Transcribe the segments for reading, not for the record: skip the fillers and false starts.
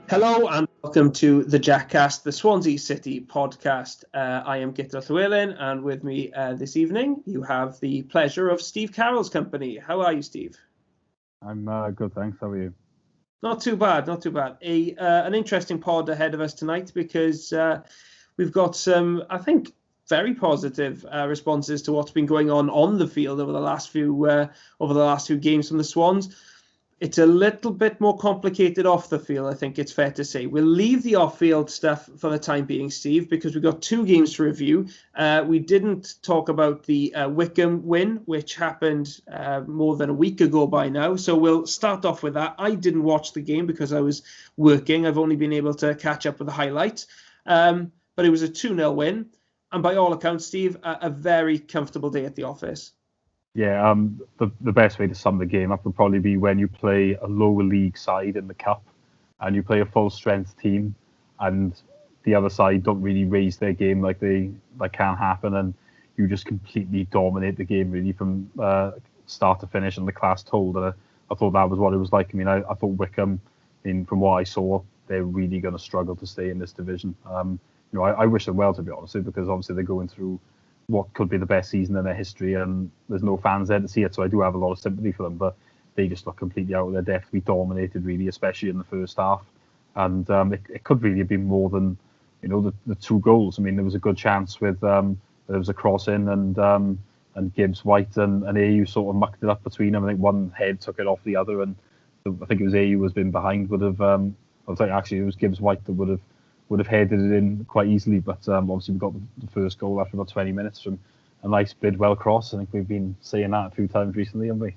Hello and welcome to the JackCast, the Swansea City podcast. I am Guto Llewellyn, and with me this evening you have the pleasure of Steve Carroll's company. How are you, Steve? I'm good, thanks. How are you? Not too bad, not too bad. An interesting pod ahead of us tonight because we've got some, I think, very positive responses to what's been going on the field over the last few games from the Swans. It's a little bit more complicated off the field, I think it's fair to say. We'll leave the off-field stuff for the time being, Steve, because we've got two games to review. We didn't talk about the Wycombe win, which happened more than a week ago by now. So we'll start off with that. I didn't watch the game because I was working. I've only been able to catch up with the highlights. But it was a 2-0 win. And by all accounts, Steve, a very comfortable day at the office. Yeah, the best way to sum the game up would probably be when you play a lower league side in the cup and you play a full strength team and the other side don't really raise their game like can happen, and you just completely dominate the game really from start to finish, and the class told. And I thought that was what it was like. I mean, I thought Wycombe, from what I saw, they're really going to struggle to stay in this division. I wish them well, to be honest, because obviously they're going through what could be the best season in their history, and there's no fans there to see it, so I do have a lot of sympathy for them, but they just look completely out of their depth. We dominated really, especially in the first half, and it could really have been more than the two goals. I mean, there was a good chance with there was a cross in, and Gibbs White and AU sort of mucked it up between them. I think one head took it off the other, and I think it was AU was been behind would have I was like, actually it was Gibbs White that would have headed it in quite easily, but obviously we got the first goal after about 20 minutes from a nice Bidwell cross. I think we've been saying that a few times recently, haven't we?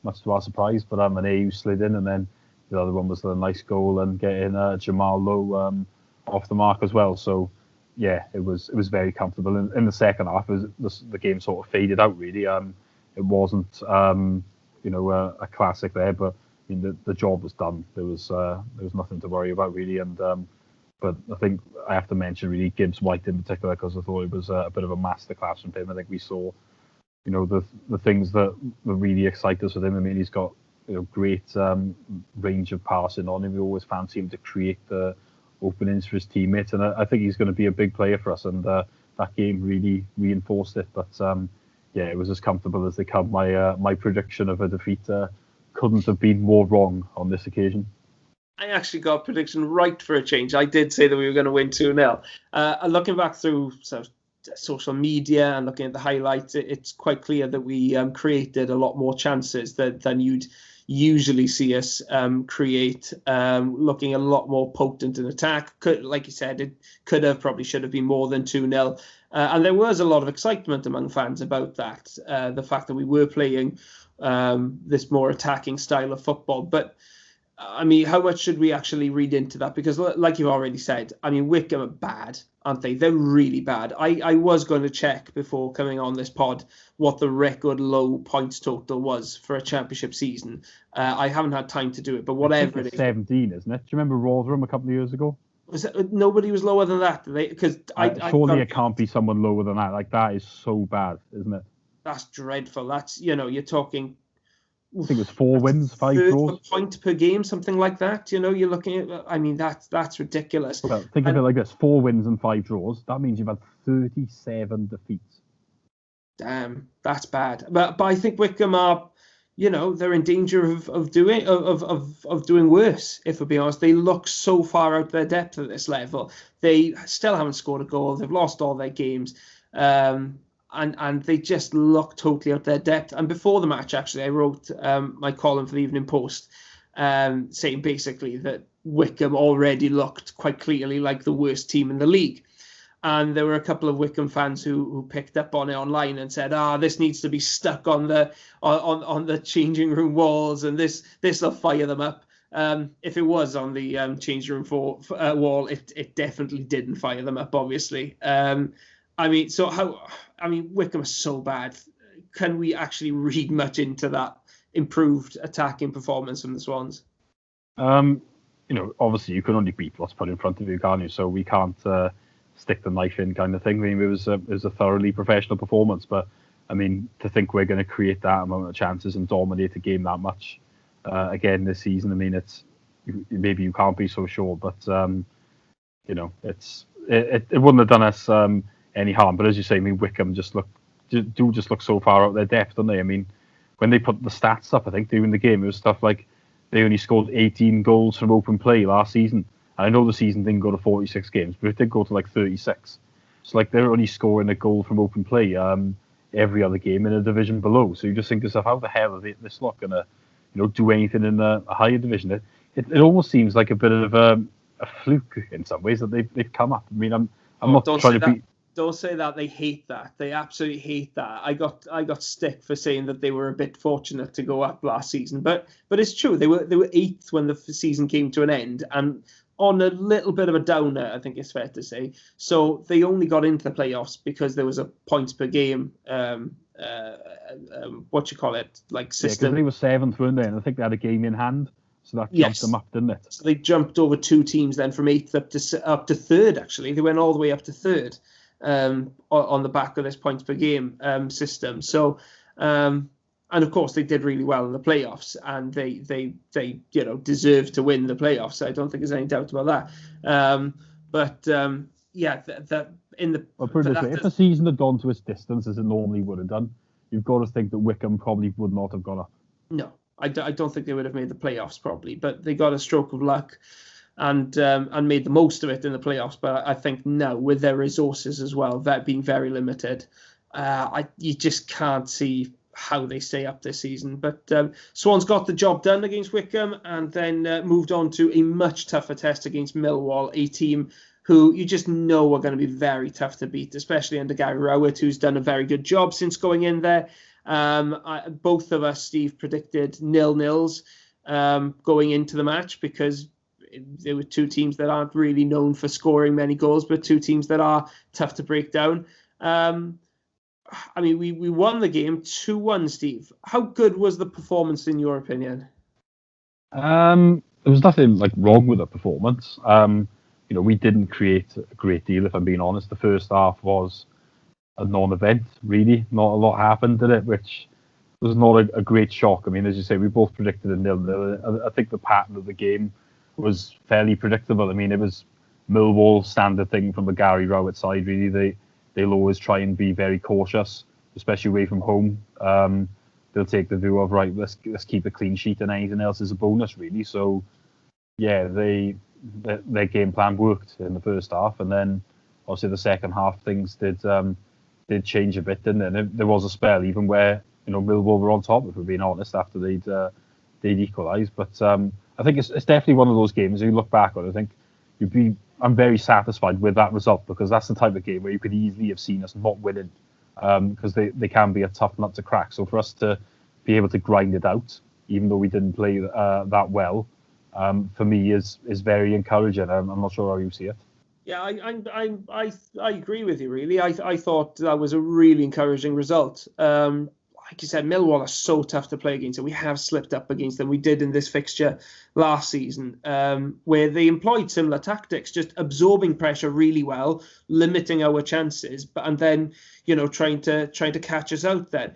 Much to our surprise, but an AU slid in, and then the other one was a nice goal and getting Jamal Lowe off the mark as well. So yeah, it was very comfortable. In the second half, the game sort of faded out really. It wasn't a classic there, but I mean the job was done. There was nothing to worry about really, and but I think I have to mention really Gibbs White in particular, because I thought it was a bit of a masterclass from him. I think we saw, the things that really excite us with him. I mean, he's got great range of passing on him. We always fancy him to create the openings for his teammates, and I think he's going to be a big player for us. And that game really reinforced it. But yeah, it was as comfortable as they come. My prediction of a defeat couldn't have been more wrong on this occasion. I actually got a prediction right for a change. I did say that we were going to win 2-0. Looking back through social media and looking at the highlights, it's quite clear that we created a lot more chances than you'd usually see us create, looking a lot more potent in attack. Like you said, it probably should have been more than 2-0. And there was a lot of excitement among fans about that, the fact that we were playing this more attacking style of football. But I mean, how much should we actually read into that? Because like you've already said, I mean, Wycombe are bad, aren't they? They're really bad. I was going to check before coming on this pod what the record low points total was for a championship season. I haven't had time to do it, but whatever it is. 17, isn't it? Do you remember Rotherham a couple of years ago? Nobody was lower than that. Surely it can't be someone lower than that. Like, that is so bad, isn't it? That's dreadful. That's, you're talking... I think it was 4 wins, 5 draws. A point per game, something like that. You're looking at. I mean, that's ridiculous. Well, think of it like this: 4 wins and 5 draws. That means you've had 37 defeats. Damn, that's bad. But I think Wycombe are, they're in danger of doing worse. If we're being honest, they look so far out their depth at this level. They still haven't scored a goal. They've lost all their games. And they just look totally out their depth. And before the match, actually, I wrote my column for the Evening Post saying basically that Wycombe already looked quite clearly like the worst team in the league. And there were a couple of Wycombe fans who picked up on it online and said, this needs to be stuck on the changing room walls, and this will fire them up. If it was on the changing room wall, it definitely didn't fire them up, obviously. Wycombe are so bad. Can we actually read much into that improved attacking performance from the Swans? Obviously you can only beat what's put in front of you, can't you? So we can't stick the knife in kind of thing. I mean, it was a thoroughly professional performance, but I mean, to think we're going to create that amount of chances and dominate the game that much again this season, I mean, it's maybe you can't be so sure. But you know, it wouldn't have done us any harm. But as you say, I mean, Wycombe just look so far out their depth, don't they? I mean, when they put the stats up, I think during the game, it was stuff like they only scored 18 goals from open play last season. And I know the season didn't go to 46 games, but it did go to like 36. So like they're only scoring a goal from open play every other game in a division below. So you just think to yourself, how the hell are this not going to, do anything in a higher division? It almost seems like a bit of a fluke in some ways that they've come up. I mean, I'm not trying to be. Don't say that. They hate that. They absolutely hate that. I got stick for saying that they were a bit fortunate to go up last season, but it's true. They were eighth when the season came to an end, and on a little bit of a downer, I think it's fair to say. So they only got into the playoffs because there was a points per game. Like system. Yeah, they were seventh, weren't they? And I think they had a game in hand. So that jumped them up, didn't it? So they jumped over two teams then from eighth up to third, actually. They went all the way up to third on the back of this points per game system. So, and of course, they did really well in the playoffs, and they deserve to win the playoffs. I don't think there's any doubt about that. If the season had gone to its distance as it normally would have done, you've got to think that Wycombe probably would not have gone up. No. I don't think they would have made the playoffs probably, but they got a stroke of luck and made the most of it in the playoffs. But I think now with their resources as well, that being very limited, you just can't see how they stay up this season. But Swans got the job done against Wycombe and then moved on to a much tougher test against Millwall, a team who you just know are going to be very tough to beat, especially under Gary Rowett, who's done a very good job since going in there. Both of us, Steve, predicted 0-0s going into the match because there were two teams that aren't really known for scoring many goals, but two teams that are tough to break down. We won the game 2-1, Steve. How good was the performance in your opinion? There was nothing wrong with the performance. We didn't create a great deal, if I'm being honest. The first half was a non-event, really. Not a lot happened, did it? Which was not a great shock. I mean, as you say, we both predicted a 0-0. I think the pattern of the game was fairly predictable. I mean, it was Millwall standard thing from the Gary Rowett side, really. They'll always try and be very cautious, especially away from home. They'll take the view of, right, let's keep a clean sheet and anything else is a bonus, really. So, yeah, their game plan worked in the first half, and then obviously the second half things did change a bit, didn't they? And there was a spell even where Millwall were on top, if we're being honest, after they'd equalised. But I think it's definitely one of those games. You look back on it, I think I'm very satisfied with that result because that's the type of game where you could easily have seen us not winning because they can be a tough nut to crack. So for us to be able to grind it out, even though we didn't play that well, for me is very encouraging. I'm not sure how you see it. Yeah, I agree with you, really. I thought that was a really encouraging result. Like you said, Millwall are so tough to play against, and we have slipped up against them. We did in this fixture last season, where they employed similar tactics, just absorbing pressure really well, limiting our chances, and then trying to catch us out then.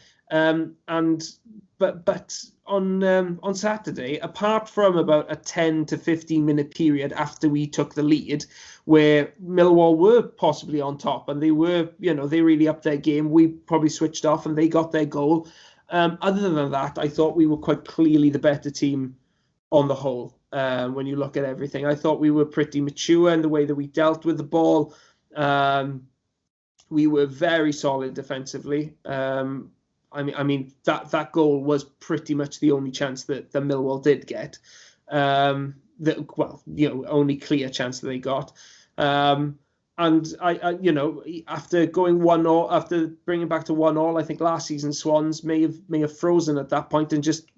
But on Saturday, apart from about a 10 to 15 minute period after we took the lead, where Millwall were possibly on top and they were, they really upped their game. We probably switched off and they got their goal. Other than that, I thought we were quite clearly the better team on the whole. When you look at everything, I thought we were pretty mature in the way that we dealt with the ball. We were very solid defensively. I mean that goal was pretty much the only chance that the Millwall did get. Only clear chance that they got. And after going 1-0, after bringing back to 1-0, I think last season Swans may have frozen at that point and just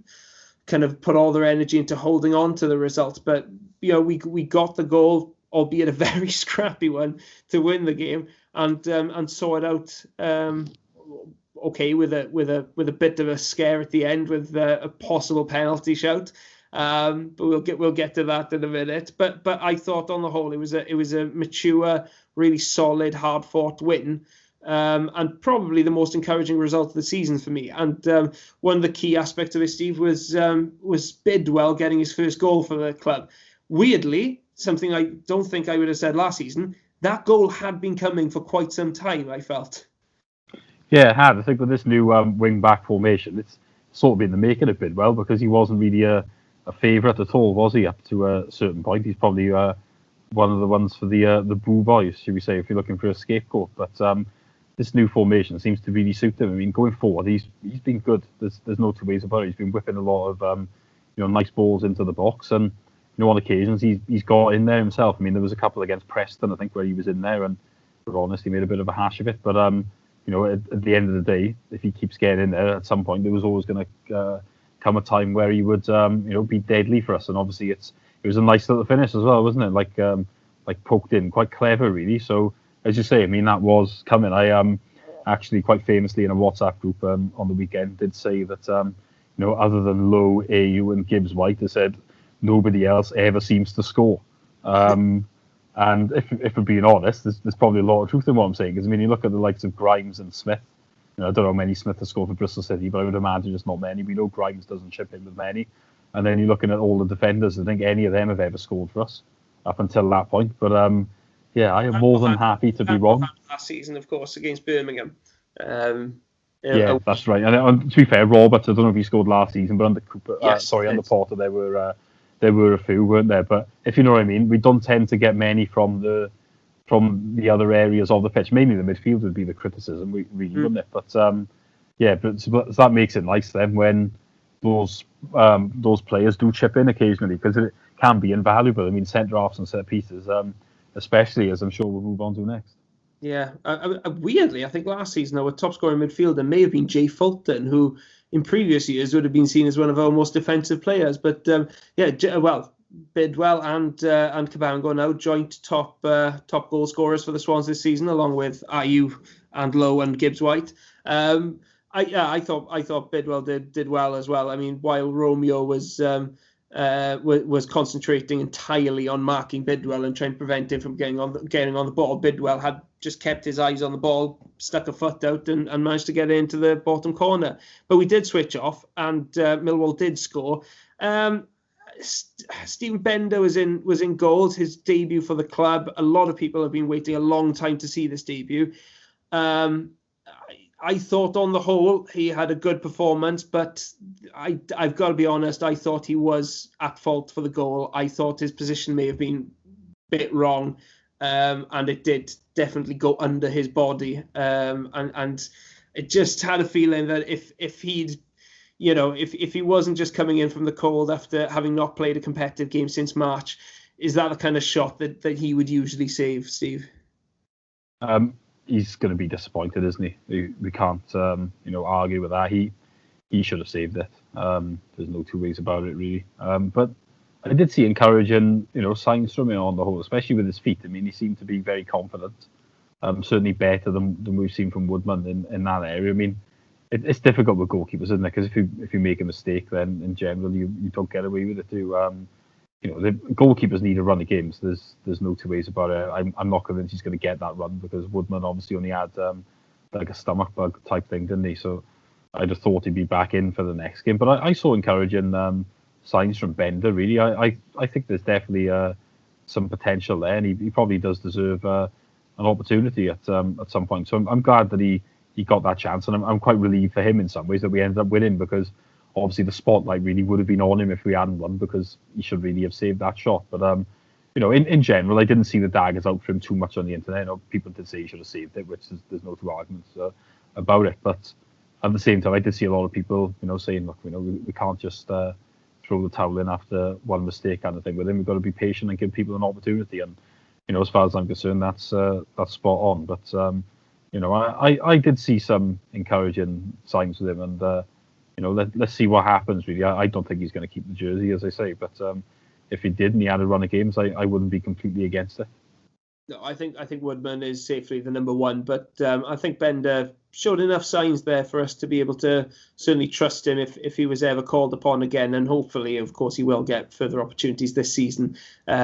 kind of put all their energy into holding on to the result. But we got the goal, albeit a very scrappy one, to win the game and saw it out. Okay, with a bit of a scare at the end with a possible penalty shout, but we'll get to that in a minute. But I thought on the whole it was a mature, really solid, hard fought win. and probably the most encouraging result of the season for me. And one of the key aspects of it, Steve, was Bidwell getting his first goal for the club. Weirdly, something I don't think I would have said last season, that goal had been coming for quite some time, I felt. Yeah, it had. I think with this new wing-back formation, it's sort of been the making of Bidwell, because he wasn't really a favourite at all, was he, up to a certain point? He's probably one of the ones for the Boo Boys, should we say, if you're looking for a scapegoat. But this new formation seems to really suit him. I mean, going forward, he's been good. There's no two ways about it. He's been whipping a lot of nice balls into the box, and on occasions he's got in there himself. I mean, there was a couple against Preston, I think, where he was in there, and to be honest, he made a bit of a hash of it. But at the end of the day, if he keeps getting in there, at some point there was always going to come a time where he would be deadly for us. And obviously it was a nice little finish as well, wasn't it? Like poked in, quite clever, really. So as you say, I mean, that was coming. I actually quite famously in a WhatsApp group on the weekend did say that other than Lowe, AU and Gibbs White, I said nobody else ever seems to score. And if we're being honest, there's probably a lot of truth in what I'm saying. Because I mean, you look at the likes of Grimes and Smith. I don't know how many Smith has scored for Bristol City, but I would imagine just not many. We know Grimes doesn't chip in with many. And then you're looking at all the defenders. I think any of them have ever scored for us up until that point. But I am more than happy to be wrong. Last season, of course, against Birmingham. Yeah, that's right. And to be fair, Roberts, I don't know if he scored last season, but under Cooper, under Porter, there were a few, weren't there? But if you know what I mean, we don't tend to get many from the other areas of the pitch. Mainly the midfield would be the criticism, wouldn't it? But but that makes it nice then when those players do chip in occasionally, because it can be invaluable. I mean, centre halves and set pieces, especially, as I'm sure we'll move on to next. Yeah, weirdly, I think last season our top scoring midfielder may have been Jay Fulton, who in previous years would have been seen as one of our most defensive players. But Bidwell and Cabango now joint top goal scorers for the Swans this season, along with Ayew and Lowe and Gibbs White. I thought Bidwell did well as well. I mean, while Romeo was concentrating entirely on marking Bidwell and trying to prevent him from getting on the ball, Bidwell had just kept his eyes on the ball, stuck a foot out, and managed to get into the bottom corner. But we did switch off, and Millwall did score. Stephen Bender was in goals, his debut for the club. A lot of people have been waiting a long time to see this debut. I thought on the whole he had a good performance, but I've got to be honest, I thought he was at fault for the goal. I thought his position may have been a bit wrong, and it did definitely go under his body. And it just had a feeling that if he'd, if he wasn't just coming in from the cold after having not played a competitive game since March, is that the kind of shot that he would usually save, Steve? He's going to be disappointed, isn't he? We can't, argue with that. He should have saved it. There's no two ways about it, really. But I did see encouraging, signs from him on the whole, especially with his feet. I mean, he seemed to be very confident. Certainly better than we've seen from Woodman in that area. I mean, it's difficult with goalkeepers, isn't it? Because if you make a mistake, then in general you don't get away with it. The goalkeepers need a run of games. There's no two ways about it. I'm not convinced he's going to get that run, because Woodman obviously only had like a stomach bug type thing, didn't he? So I just thought he'd be back in for the next game. But I saw encouraging signs from Bender, really. I think there's definitely some potential there, and he probably does deserve an opportunity at some point. So I'm glad that he got that chance, and I'm quite relieved for him in some ways that we ended up winning, because obviously the spotlight really would have been on him if we hadn't won, because he should really have saved that shot. But in general, I didn't see the daggers out for him too much on the internet. People did say he should have saved it, which there's no two arguments about it. But at the same time, I did see a lot of people, saying, look, we can't just throw the towel in after one mistake kind of thing with him. We've got to be patient and give people an opportunity. And as far as I'm concerned, that's spot on. But I did see some encouraging signs with him, and let's see what happens, really. I don't think he's going to keep the jersey, as I say, but if he did and he had a run of games, I wouldn't be completely against it. No, I think Woodman is safely the number one, but I think Bender showed enough signs there for us to be able to certainly trust him if he was ever called upon again. And hopefully, of course, he will get further opportunities this season,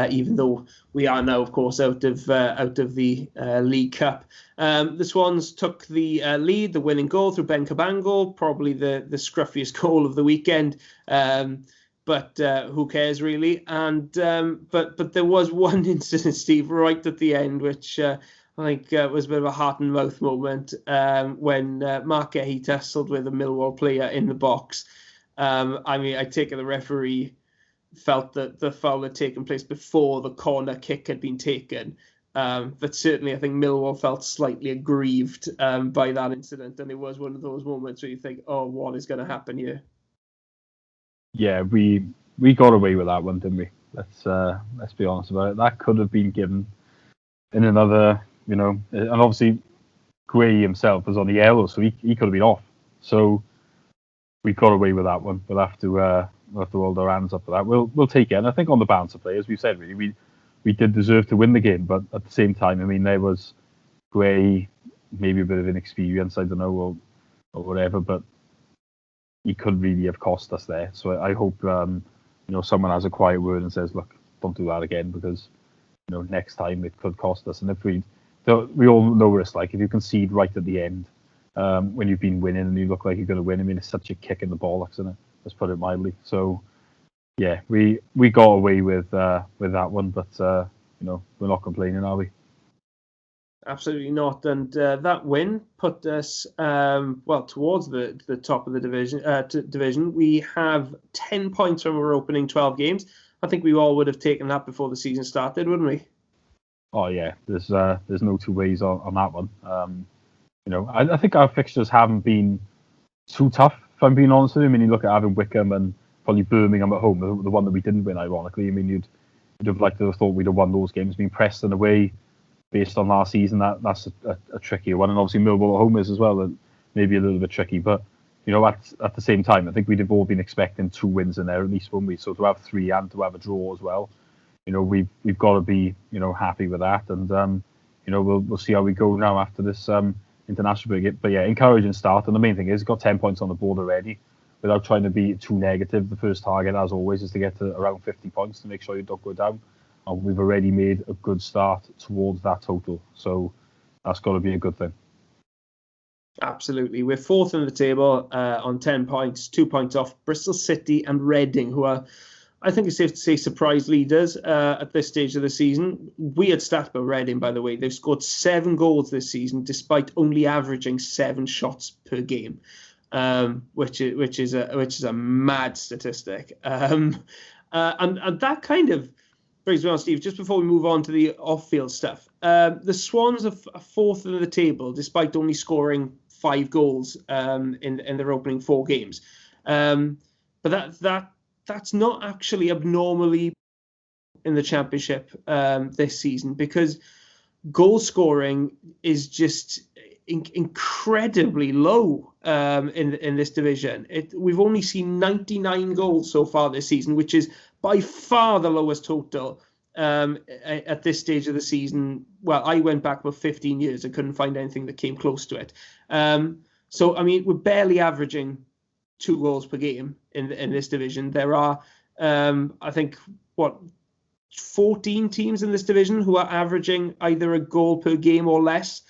even though we are now, of course, out of the League Cup. The Swans took the lead, the winning goal through Ben Cabango, probably the scruffiest goal of the weekend. But who cares, really? And but there was one incident, Steve, right at the end, which I think was a bit of a heart and mouth moment when Mark Gahey tussled with a Millwall player in the box. I take it the referee felt that the foul had taken place before the corner kick had been taken. But certainly I think Millwall felt slightly aggrieved by that incident. And it was one of those moments where you think, oh, what is going to happen here? Yeah, we got away with that one, didn't we? Let's be honest about it. That could have been given in another, and obviously Gray himself was on the yellow, so he could have been off. So we got away with that one. We'll have to hold our hands up for that. We'll take it. And I think on the balance of play, as we've said, really, we did deserve to win the game, but at the same time, there was Gray, maybe a bit of inexperience, I don't know, or whatever, but he could really have cost us there. So I hope someone has a quiet word and says, look, don't do that again, because next time it could cost us. And if we all know what it's like. If you concede right at the end when you've been winning and you look like you're going to win, it's such a kick in the bollocks, isn't it? Let's put it mildly. So yeah, we got away with that one, but we're not complaining, are we? Absolutely not. And that win put us towards the top of the division. We have 10 points from our opening 12 games. I think we all would have taken that before the season started, wouldn't we? Oh yeah, there's no two ways on that one. I think our fixtures haven't been too tough, if I'm being honest with you. You look at having Wycombe and probably Birmingham at home, the one that we didn't win, ironically. You'd have liked to have thought we'd have won those games. Preston away, based on last season, that's a trickier one, and obviously Millwall at home is as well, maybe a little bit tricky. But at the same time, I think we'd have all been expecting 2 wins in there at least, wouldn't we? So to have 3 and to have a draw as well, we've got to be happy with that, and we'll see how we go now after this international break. But yeah, encouraging start, and the main thing is got 10 points on the board already, without trying to be too negative. The first target, as always, is to get to around 50 points to make sure you don't go down. And we've already made a good start towards that total, so that's got to be a good thing. Absolutely. We're 4th in the table on 10 points, 2 points off Bristol City and Reading, who are, I think it's safe to say, surprise leaders at this stage of the season. Weird stat about Reading, by the way. They've scored 7 goals this season, despite only averaging 7 shots per game, which is a mad statistic. And that kind of brings me on, Steve, just before we move on to the off-field stuff. The Swans are 4th in the table, despite only scoring 5 goals in their opening 4 games. But that's not actually abnormally in the Championship this season, because goal scoring is just incredibly low in this division. We've only seen 99 goals so far this season, which is by far the lowest total at this stage of the season. Well, I went back about 15 years. I couldn't find anything that came close to it. So, we're barely averaging 2 goals per game in this division. There are, I think, 14 teams in this division who are averaging either a goal per game or less.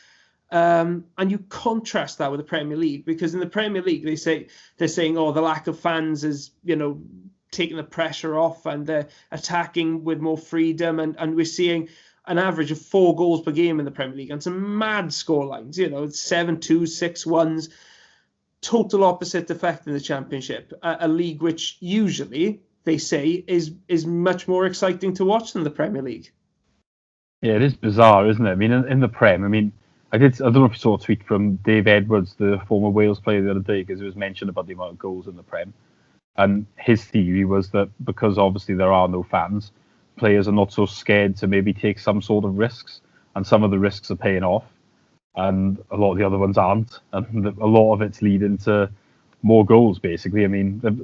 And you contrast that with the Premier League, because in the Premier League they're saying, the lack of fans is, taking the pressure off, and they're attacking with more freedom, and we're seeing an average of 4 goals per game in the Premier League, and some mad scorelines, 7-2, 6-1s, total opposite effect in the Championship, a league which usually they say is much more exciting to watch than the Premier League. Yeah, it is bizarre, isn't it? In the Prem, I don't know if you saw a tweet from Dave Edwards, the former Wales player, the other day, because it was mentioned about the amount of goals in the Prem. And his theory was that because obviously there are no fans, players are not so scared to maybe take some sort of risks, and some of the risks are paying off, and a lot of the other ones aren't, and a lot of it's leading to more goals, basically.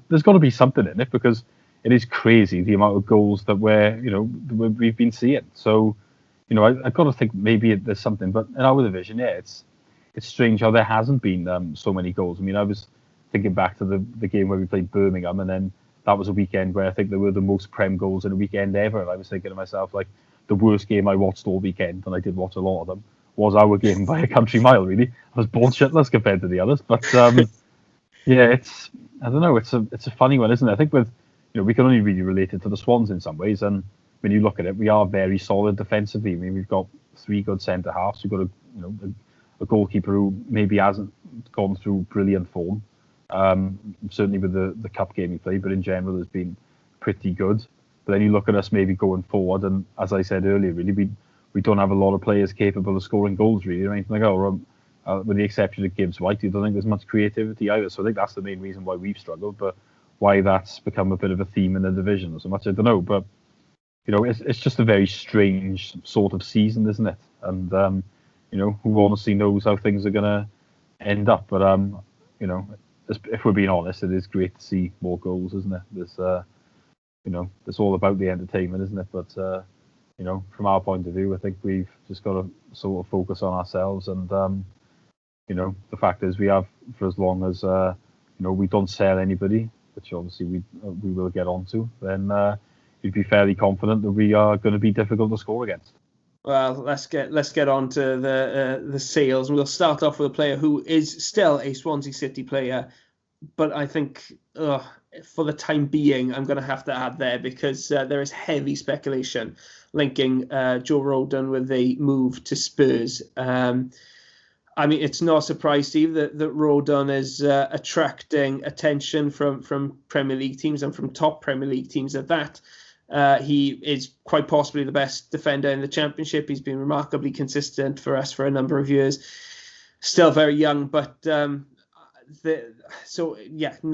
There's got to be something in it, because it is crazy the amount of goals that we've been seeing. So, I've got to think maybe there's something, but in our division, yeah, it's strange how there hasn't been so many goals. I mean, I was thinking back to the game where we played Birmingham, and then that was a weekend where I think there were the most Prem goals in a weekend ever. And I was thinking to myself, like, the worst game I watched all weekend, and I did watch a lot of them, was our game by a country mile, really. I was bored shitless compared to the others. But yeah, I don't know, it's a funny one, isn't it? I think we can only really relate it to the Swans in some ways. And when you look at it, we are very solid defensively. I mean, we've got 3 good centre halves. We've got a goalkeeper who maybe hasn't gone through brilliant form. Certainly with the cup game he played, but in general has been pretty good. But then you look at us maybe going forward, and as I said earlier, really we don't have a lot of players capable of scoring goals really, or anything like that. With the exception of Gibbs White, you don't think there's much creativity either. So I think that's the main reason why we've struggled. But why that's become a bit of a theme in the division so much, I don't know. But it's just a very strange sort of season, isn't it? And who honestly knows how things are going to end up? But if we're being honest, it is great to see more goals, isn't it? It's all about the entertainment, isn't it? But from our point of view, I think we've just got to sort of focus on ourselves. And the fact is, we have for as long as we don't sell anybody, which obviously we will get onto, then you'd be fairly confident that we are going to be difficult to score against. Well, let's get on to the sales. We'll start off with a player who is still a Swansea City player, but I think for the time being, I'm going to have to add there because there is heavy speculation linking Joe Rodon with a move to Spurs. I mean, it's no surprise, Steve, that Rodon is attracting attention from Premier League teams and from top Premier League teams at that. He is quite possibly the best defender in the Championship. He's been remarkably consistent for us for a number of years. Still very young, but no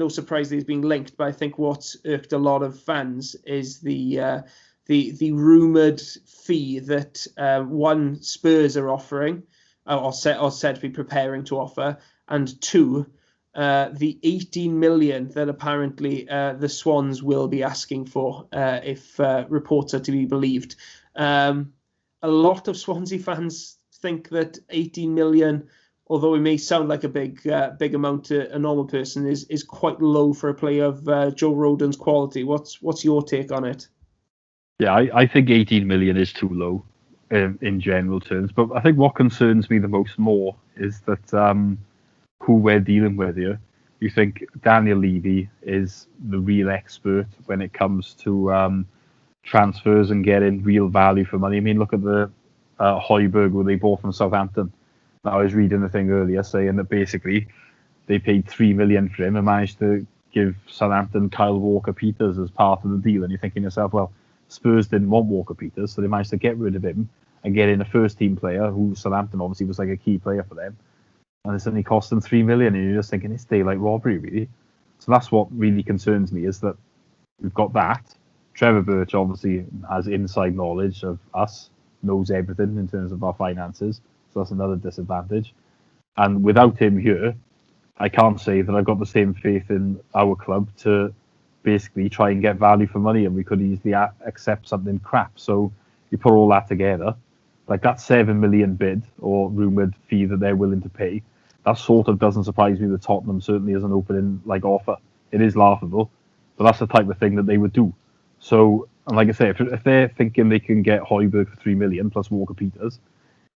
surprise that he's being linked. But I think what's irked a lot of fans is the rumoured fee that one, Spurs are offering, or said to be preparing to offer, and 2, the 18 million that apparently the Swans will be asking for, if reports are to be believed. A lot of Swansea fans think that 18 million, although it may sound like a big amount to a normal person, is quite low for a player of Joe Rodon's quality. What's your take on it? Yeah, I think 18 million is too low in general terms. But I think what concerns me the most more is that who we're dealing with here. You think Daniel Levy is the real expert when it comes to transfers and getting real value for money. I mean, look at the Højbjerg who they bought from Southampton. Now, I was reading the thing earlier saying that basically they paid 3 million for him and managed to give Southampton Kyle Walker-Peters as part of the deal. And you're thinking to yourself, well, Spurs didn't want Walker-Peters, so they managed to get rid of him and get in a first-team player who Southampton obviously was like a key player for them. And it's only cost them 3 million, and you're just thinking it's daylight robbery, really. So that's what really concerns me, is that we've got that. Trevor Birch obviously has inside knowledge of us, knows everything in terms of our finances, so that's another disadvantage. And without him here, I can't say that I've got the same faith in our club to basically try and get value for money, and we could easily accept something crap. So you put all that together, like that 7 million bid or rumoured fee that they're willing to pay, that sort of doesn't surprise me that Tottenham certainly is an opening offer. It is laughable, but that's the type of thing that they would do. So, and like I say, if they're thinking they can get Højbjerg for 3 million plus Walker-Peters,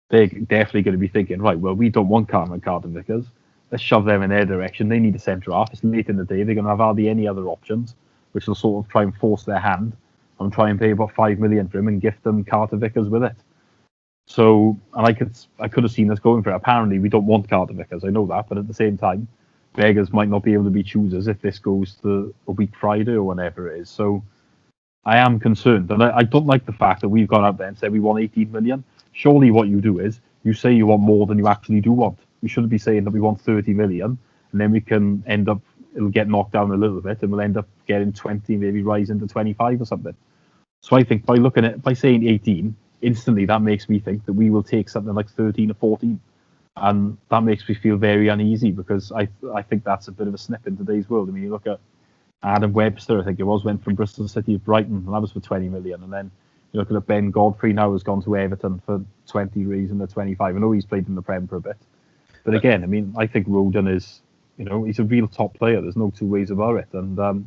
they're definitely going to be thinking, right, well, we don't want Carter Vickers. Let's shove them in their direction. They need a centre half. It's late in the day. They're going to have hardly any other options, which will sort of try and force their hand and try and pay about 5 million for him and gift them Carter Vickers with it. So, and I could have seen us going for it. Apparently, we don't want Carter Vickers. I know that, but at the same time, beggars might not be able to be choosers if this goes to a week Friday or whenever it is. So, I am concerned, and I don't like the fact that we've gone out there and said we want 18 million. Surely, what you do is you say you want more than you actually do want. We shouldn't be saying that we want 30 million, and then we can end up, it'll get knocked down a little bit, and we'll end up getting 20, maybe rise into 25 or something. So I think by saying 18, instantly that makes me think that we will take something like 13 or 14, and that makes me feel very uneasy, because I think that's a bit of a snip in today's world. I mean, you look at Adam Webster, I think it was, went from Bristol City to Brighton, and that was for 20 million, and then you look at Ben Godfrey now has gone to Everton for 20, raising to 25. I know he's played in the Prem for a bit, But again, I mean, I think Rodon is, he's a real top player. There's no two ways about it. And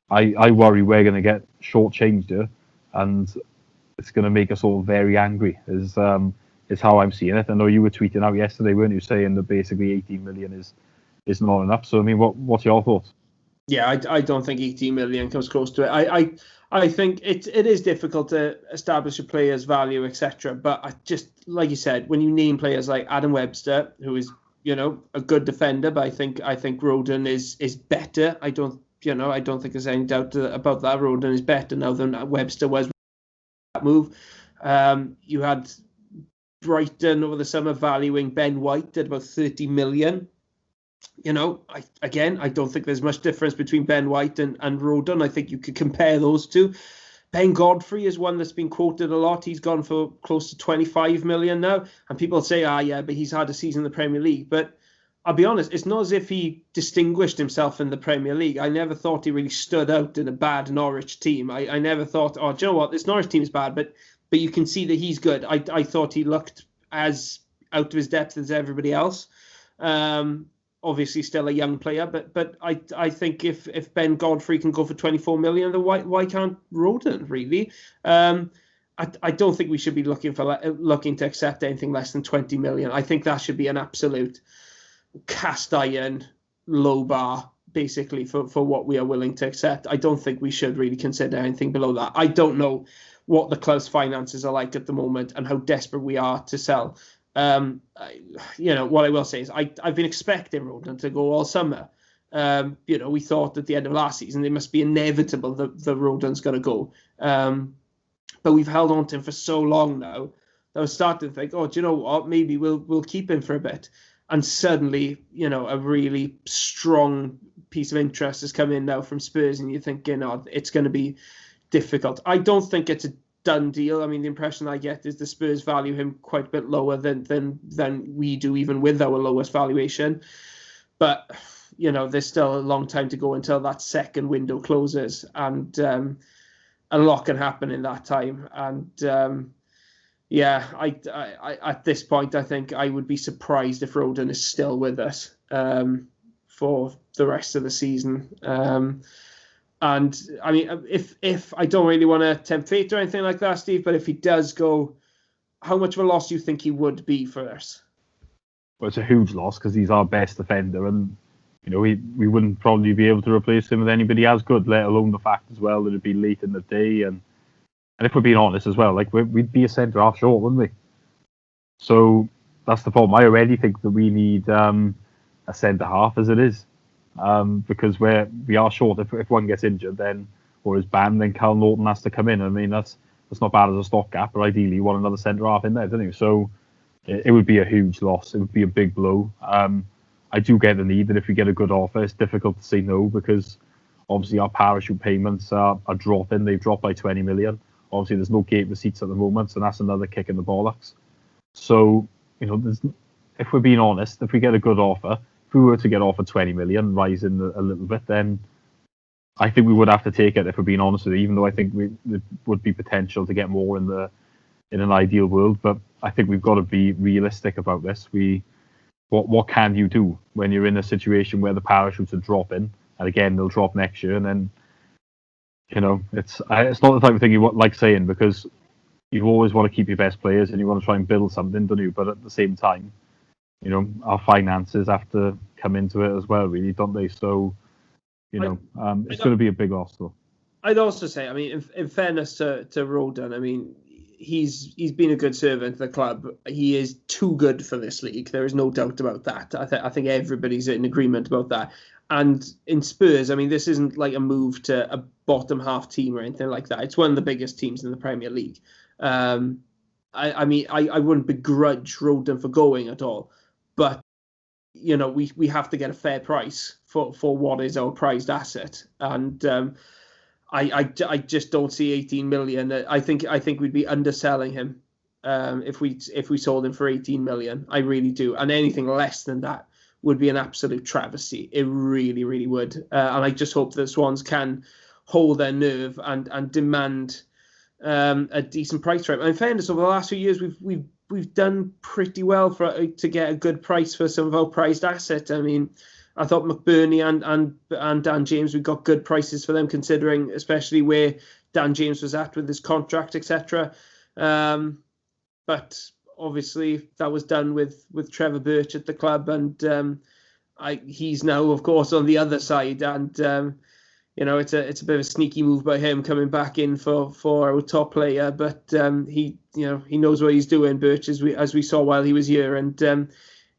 I worry we're going to get shortchanged here, and it's going to make us all very angry. Is how I'm seeing it. I know you were tweeting out yesterday, weren't you, saying that basically 18 million is not enough. So I mean, what's your thoughts? Yeah, I don't think 18 million comes close to it. I think it is difficult to establish a player's value, etc. But I just, like you said, when you name players like Adam Webster, who is a good defender, but I think Rodon is better. I don't think there's any doubt about that. Rodon is better now than Webster was. That move. You had Brighton over the summer valuing Ben White at about 30 million. I don't think there's much difference between Ben White and Rodon. I think you could compare those two. Ben Godfrey is one that's been quoted a lot. He's gone for close to 25 million now. And people say, but he's had a season in the Premier League. But I'll be honest, it's not as if he distinguished himself in the Premier League. I never thought he really stood out in a bad Norwich team. I never thought, do you know what, this Norwich team is bad, but you can see that he's good. I thought he looked as out of his depth as everybody else. Obviously still a young player, but I think if Ben Godfrey can go for 24 million, then why can't Rodon, really? I don't think we should be looking to accept anything less than 20 million. I think that should be an absolute cast iron low bar, basically, for what we are willing to accept. I don't think we should really consider anything below that. I don't know what the club's finances are like at the moment and how desperate we are to sell. What I will say is I've been expecting Rodon to go all summer. We thought at the end of last season it must be inevitable that Rodon's going to go. But we've held on to him for so long now that I was starting to think, do you know what? Maybe we'll keep him for a bit. And suddenly, a really strong piece of interest has come in now from Spurs, and you're thinking, it's going to be difficult. I don't think it's a done deal. I mean, the impression I get is the Spurs value him quite a bit lower than we do, even with our lowest valuation. But there's still a long time to go until that second window closes, and a lot can happen in that time. And I at this point, I think I would be surprised if Rodon is still with us for the rest of the season. And I mean, if I don't really want to tempt fate or anything like that, Steve, but if he does go, how much of a loss do you think he would be for us? Well, it's a huge loss because he's our best defender, and we wouldn't probably be able to replace him with anybody as good, let alone the fact as well that it'd be late in the day, and if we're being honest as well, like we'd be a centre half short, wouldn't we? So that's the problem. I already think that we need a centre half as it is. Because we are short. If one gets injured or is banned, then Cal Norton has to come in. I mean, that's not bad as a stopgap, but ideally you want another centre half in there, don't you? So it would be a huge loss. It would be a big blow. I do get the need that if we get a good offer, it's difficult to say no because obviously our parachute payments are dropping. They've dropped by 20 million. Obviously there's no gate receipts at the moment, and that's another kick in the bollocks. So if we're being honest, if we get a good offer, if we were to get offered 20 million, rising a little bit, then I think we would have to take it, if we're being honest with you, even though I think there would be potential to get more in an ideal world. But I think we've got to be realistic about this. What can you do when you're in a situation where the parachutes are dropping, and again they'll drop next year, and then it's not the type of thing you like saying, because you always want to keep your best players and you want to try and build something, don't you? But at the same time, our finances have to come into it as well, really, don't they? So, it's going to be a big loss, though. I'd also say, I mean, in fairness to Rodon, I mean, he's been a good servant to the club. He is too good for this league. There is no doubt about that. I think everybody's in agreement about that. And in Spurs, I mean, this isn't like a move to a bottom half team or anything like that. It's one of the biggest teams in the Premier League. I mean, I wouldn't begrudge Rodon for going at all. But, we have to get a fair price for what is our prized asset. And I just don't see 18 million. I think we'd be underselling him if we sold him for 18 million. I really do. And anything less than that would be an absolute travesty. It really, really would. And I just hope that Swans can hold their nerve and demand a decent price for him. And in fairness, over the last few years, we've we've done pretty well to get a good price for some of our prized assets. I mean, I thought McBurney and Dan James, we got good prices for them, considering especially where Dan James was at with his contract, etc. But obviously that was done with Trevor Birch at the club, and he's now, of course, on the other side, and it's a bit of a sneaky move by him coming back in for our top player, but he knows what he's doing, Birch, as we saw while he was here, and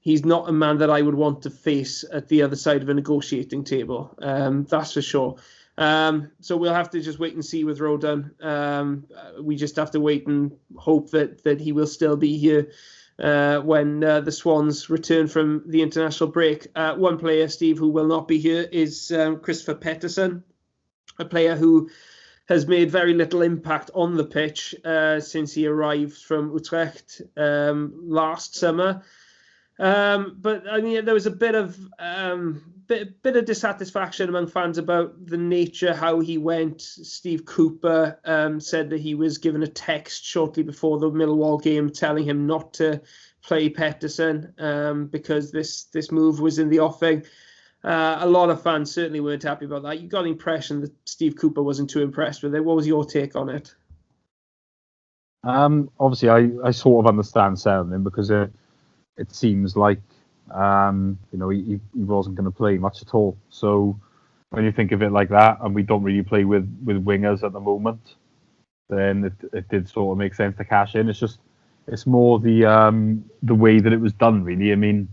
he's not a man that I would want to face at the other side of a negotiating table. That's for sure. So we'll have to just wait and see with Rodon. We just have to wait and hope that he will still be here when the Swans return from the international break. One player, Steve, who will not be here is Christopher Pettersson, a player who has made very little impact on the pitch since he arrived from Utrecht last summer. But I mean, there was a bit of dissatisfaction among fans about the nature how he went. Steve Cooper said that he was given a text shortly before the Millwall game telling him not to play Pettersson because this move was in the offing. A lot of fans certainly weren't happy about that. You got the impression that Steve Cooper wasn't too impressed with it. What was your take on it? Obviously, I sort of understand selling him because it seems like he wasn't going to play much at all. So when you think of it like that, and we don't really play with wingers at the moment, then it did sort of make sense to cash in. It's more the way that it was done, really. I mean,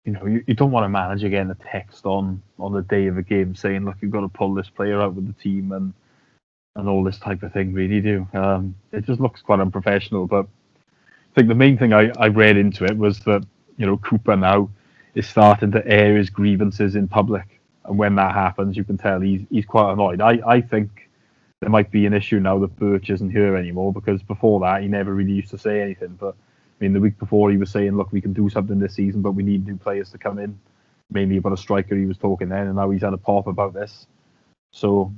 you don't want a manager getting a text on the day of a game saying, look, you've got to pull this player out with the team and all this type of thing, really do. It just looks quite unprofessional. But I think the main thing I read into it was that, Cooper now is starting to air his grievances in public. And when that happens, you can tell he's quite annoyed. I think there might be an issue now that Birch isn't here anymore, because before that, he never really used to say anything. But I mean, the week before he was saying, look, we can do something this season, but we need new players to come in. Mainly about a striker he was talking then, and now he's had a pop about this. So,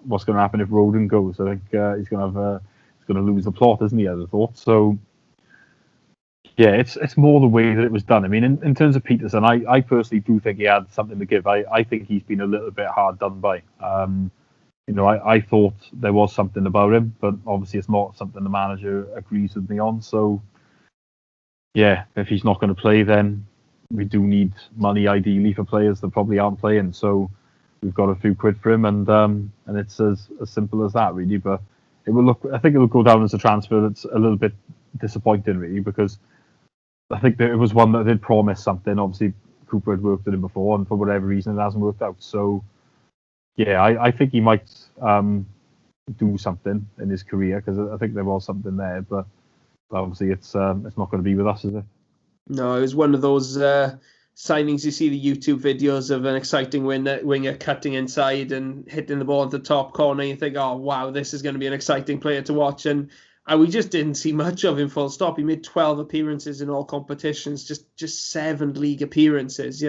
what's going to happen if Rodon goes? I think he's going to lose the plot, isn't he, I'd have thought. So, yeah, it's more the way that it was done. I mean, in terms of Peterson, I personally do think he had something to give. I think he's been a little bit hard done by. I thought there was something about him, but obviously it's not something the manager agrees with me on. So, yeah, if he's not going to play, then we do need money ideally for players that probably aren't playing. So we've got a few quid for him, and it's as simple as that, really. But I think it will go down as a transfer that's a little bit disappointing, really, because I think that it was one that did promise something. Obviously, Cooper had worked with him before, and for whatever reason, it hasn't worked out. So, yeah, I think he might do something in his career, because I think there was something there, but obviously it's not going to be with us, is it? No, it was one of those signings. You see the YouTube videos of an exciting winger cutting inside and hitting the ball at the top corner. You think, oh wow, this is going to be an exciting player to watch, and we just didn't see much of him. Full stop. He made 12 appearances in all competitions, just 7 league appearances.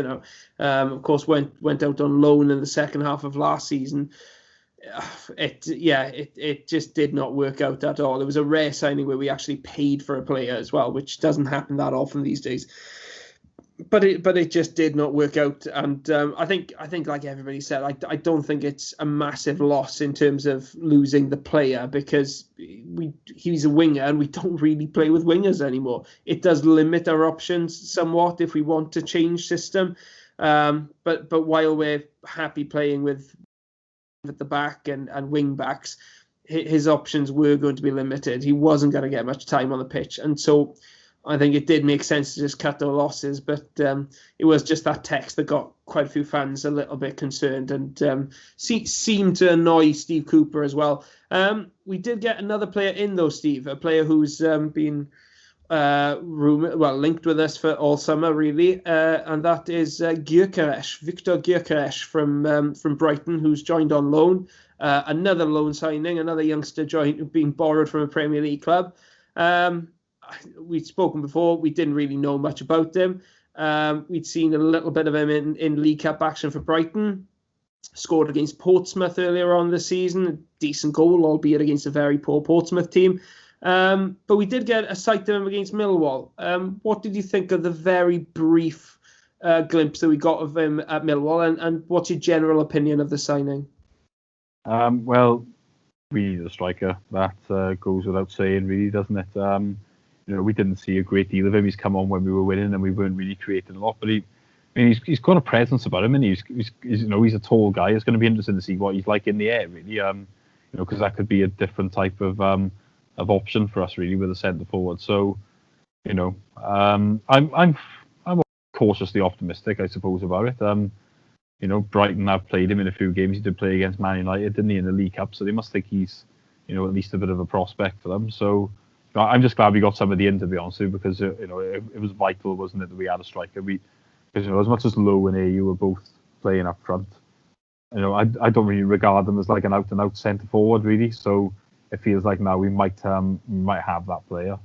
Of course went out on loan in the second half of last season. It just did not work out at all. It was a rare signing where we actually paid for a player as well, which doesn't happen that often these days. But it just did not work out, and I think like everybody said, I don't think it's a massive loss in terms of losing the player, because he's a winger and we don't really play with wingers anymore. It does limit our options somewhat if we want to change system, but while we're happy playing with at the back and wing backs, his options were going to be limited. He wasn't going to get much time on the pitch, and so I think it did make sense to just cut our losses, but it was just that text that got quite a few fans a little bit concerned, and seemed to annoy Steve Cooper as well. We did get another player in though, Steve, a player who's been linked with us for all summer, really, and that is Victor Gyökeres from Brighton, who's joined on loan. Another loan signing, another youngster being borrowed from a Premier League club. We'd spoken before. We didn't really know much about him. We'd seen a little bit of him in League Cup action for Brighton. Scored against Portsmouth earlier on this season. A decent goal, albeit against a very poor Portsmouth team. But we did get a sight of him against Millwall. What did you think of the very brief glimpse that we got of him at Millwall, and what's your general opinion of the signing? Well, we need a striker. That goes without saying, really, doesn't it? We didn't see a great deal of him. He's come on when we were winning, and we weren't really creating a lot. But he's got a presence about him, and he's a tall guy. It's going to be interesting to see what he's like in the air, really. Because that could be a different type of option for us, really, with a centre forward. So, I'm cautiously optimistic, I suppose, about it. Brighton have played him in a few games. He did play against Man United, didn't he, in the League Cup? So they must think he's, at least a bit of a prospect for them. So I'm just glad we got somebody in, to be honest with you, because it was vital, wasn't it, that we had a striker. Because as much as Lowe and AU were both playing up front, I don't really regard them as like an out-and-out centre forward, really. So it feels like now we might have that player.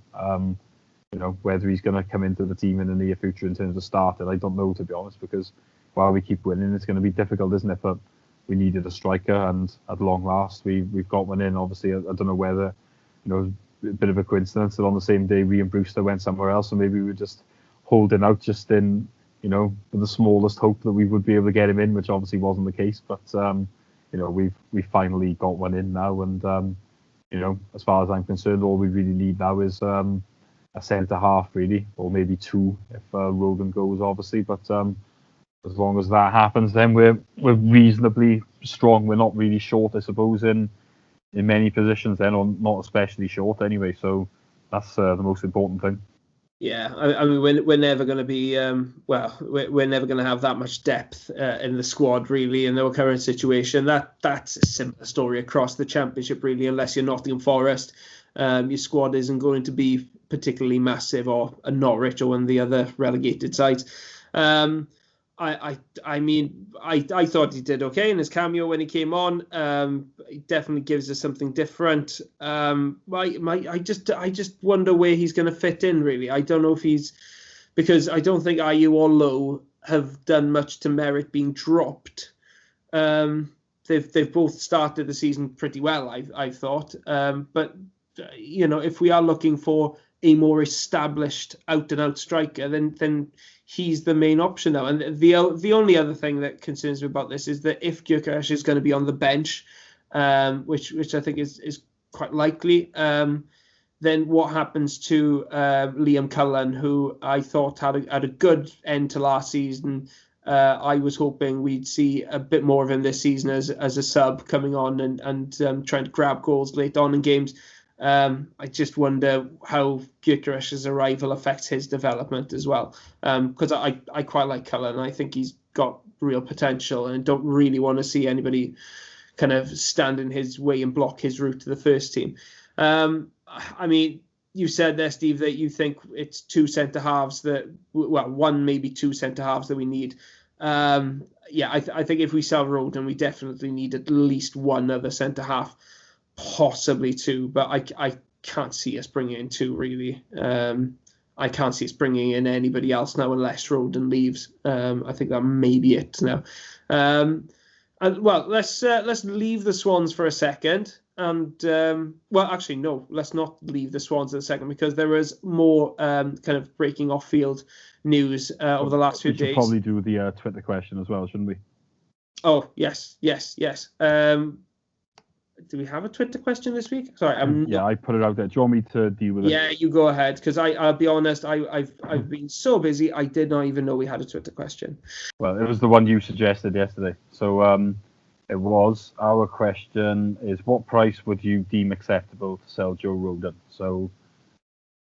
Whether he's going to come into the team in the near future in terms of starting, I don't know, to be honest, because while we keep winning, it's going to be difficult, isn't it? But we needed a striker, and at long last, we've got one in. Obviously, I don't know whether, a bit of a coincidence that on the same day we and Brewster went somewhere else, and maybe we were just holding out just in, with the smallest hope that we would be able to get him in, which obviously wasn't the case. But we've finally got one in now, and as far as I'm concerned, all we really need now is a centre half, really, or maybe two if Rogan goes, obviously. But as long as that happens, then we're reasonably strong. We're not really short, I suppose, in many positions, then, or not especially short anyway. So that's the most important thing. Yeah, I mean, we're never going to be we're never going to have that much depth in the squad, really, in the current situation. That's a similar story across the Championship, really, unless you're Nottingham Forest. Your squad isn't going to be particularly massive, or a Norwich or one of the other relegated sides. I mean, I thought he did okay in his cameo when he came on. He definitely gives us something different. I just wonder where he's going to fit in, really. I don't know if because I don't think IU or Lowe have done much to merit being dropped. They've both started the season pretty well, I thought. But if we are looking for a more established out-and-out striker, then he's the main option now. And the only other thing that concerns me about this is that if Gyökeres is going to be on the bench, which I think is quite likely, then what happens to Liam Cullen, who I thought had a good end to last season. I was hoping we'd see a bit more of him this season as a sub coming on and trying to grab goals late on in games. I just wonder how Gyökeres' arrival affects his development as well. Because I quite like Cullen. I think he's got real potential, and don't really want to see anybody kind of stand in his way and block his route to the first team. I mean, you said there, Steve, that you think it's two centre halves one, maybe two centre halves that we need. I think if we sell Roden, we definitely need at least one other centre half. Possibly two, but I can't see us bringing in two, really. I can't see us bringing in anybody else now unless Roden leaves. I think that may be it now. Let's leave the Swans for a second. And actually, no, let's not leave the Swans in a second, because there was more kind of breaking off field news over the last few days. We should probably do the Twitter question as well, shouldn't we? Oh, yes. Do we have a Twitter question this week? Sorry, I put it out there. Do you want me to deal with it? Yeah, you go ahead, because I'll be honest, I've been so busy, I did not even know we had a Twitter question. Well, it was the one you suggested yesterday. So it was, our question is, what price would you deem acceptable to sell Joe Roden? So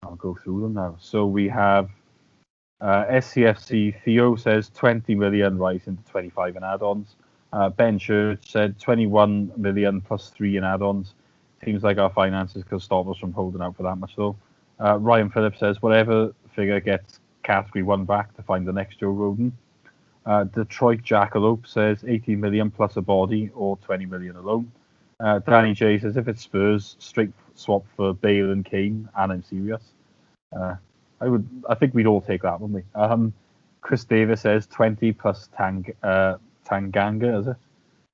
I'll go through them now. So we have SCFC Theo says 20 million rising to 25 in add-ons. Ben Church said 21 million plus 3 in add-ons. Seems like our finances could stop us from holding out for that much, though. Ryan Phillips says whatever figure gets category 1 back to find the next Joe Roden. Detroit Jackalope says 18 million plus a body, or 20 million alone. Danny J says if it's Spurs, straight swap for Bale and Kane, and I'm serious. I think we'd all take that, wouldn't we? Chris Davis says 20 plus Tanganga, is it?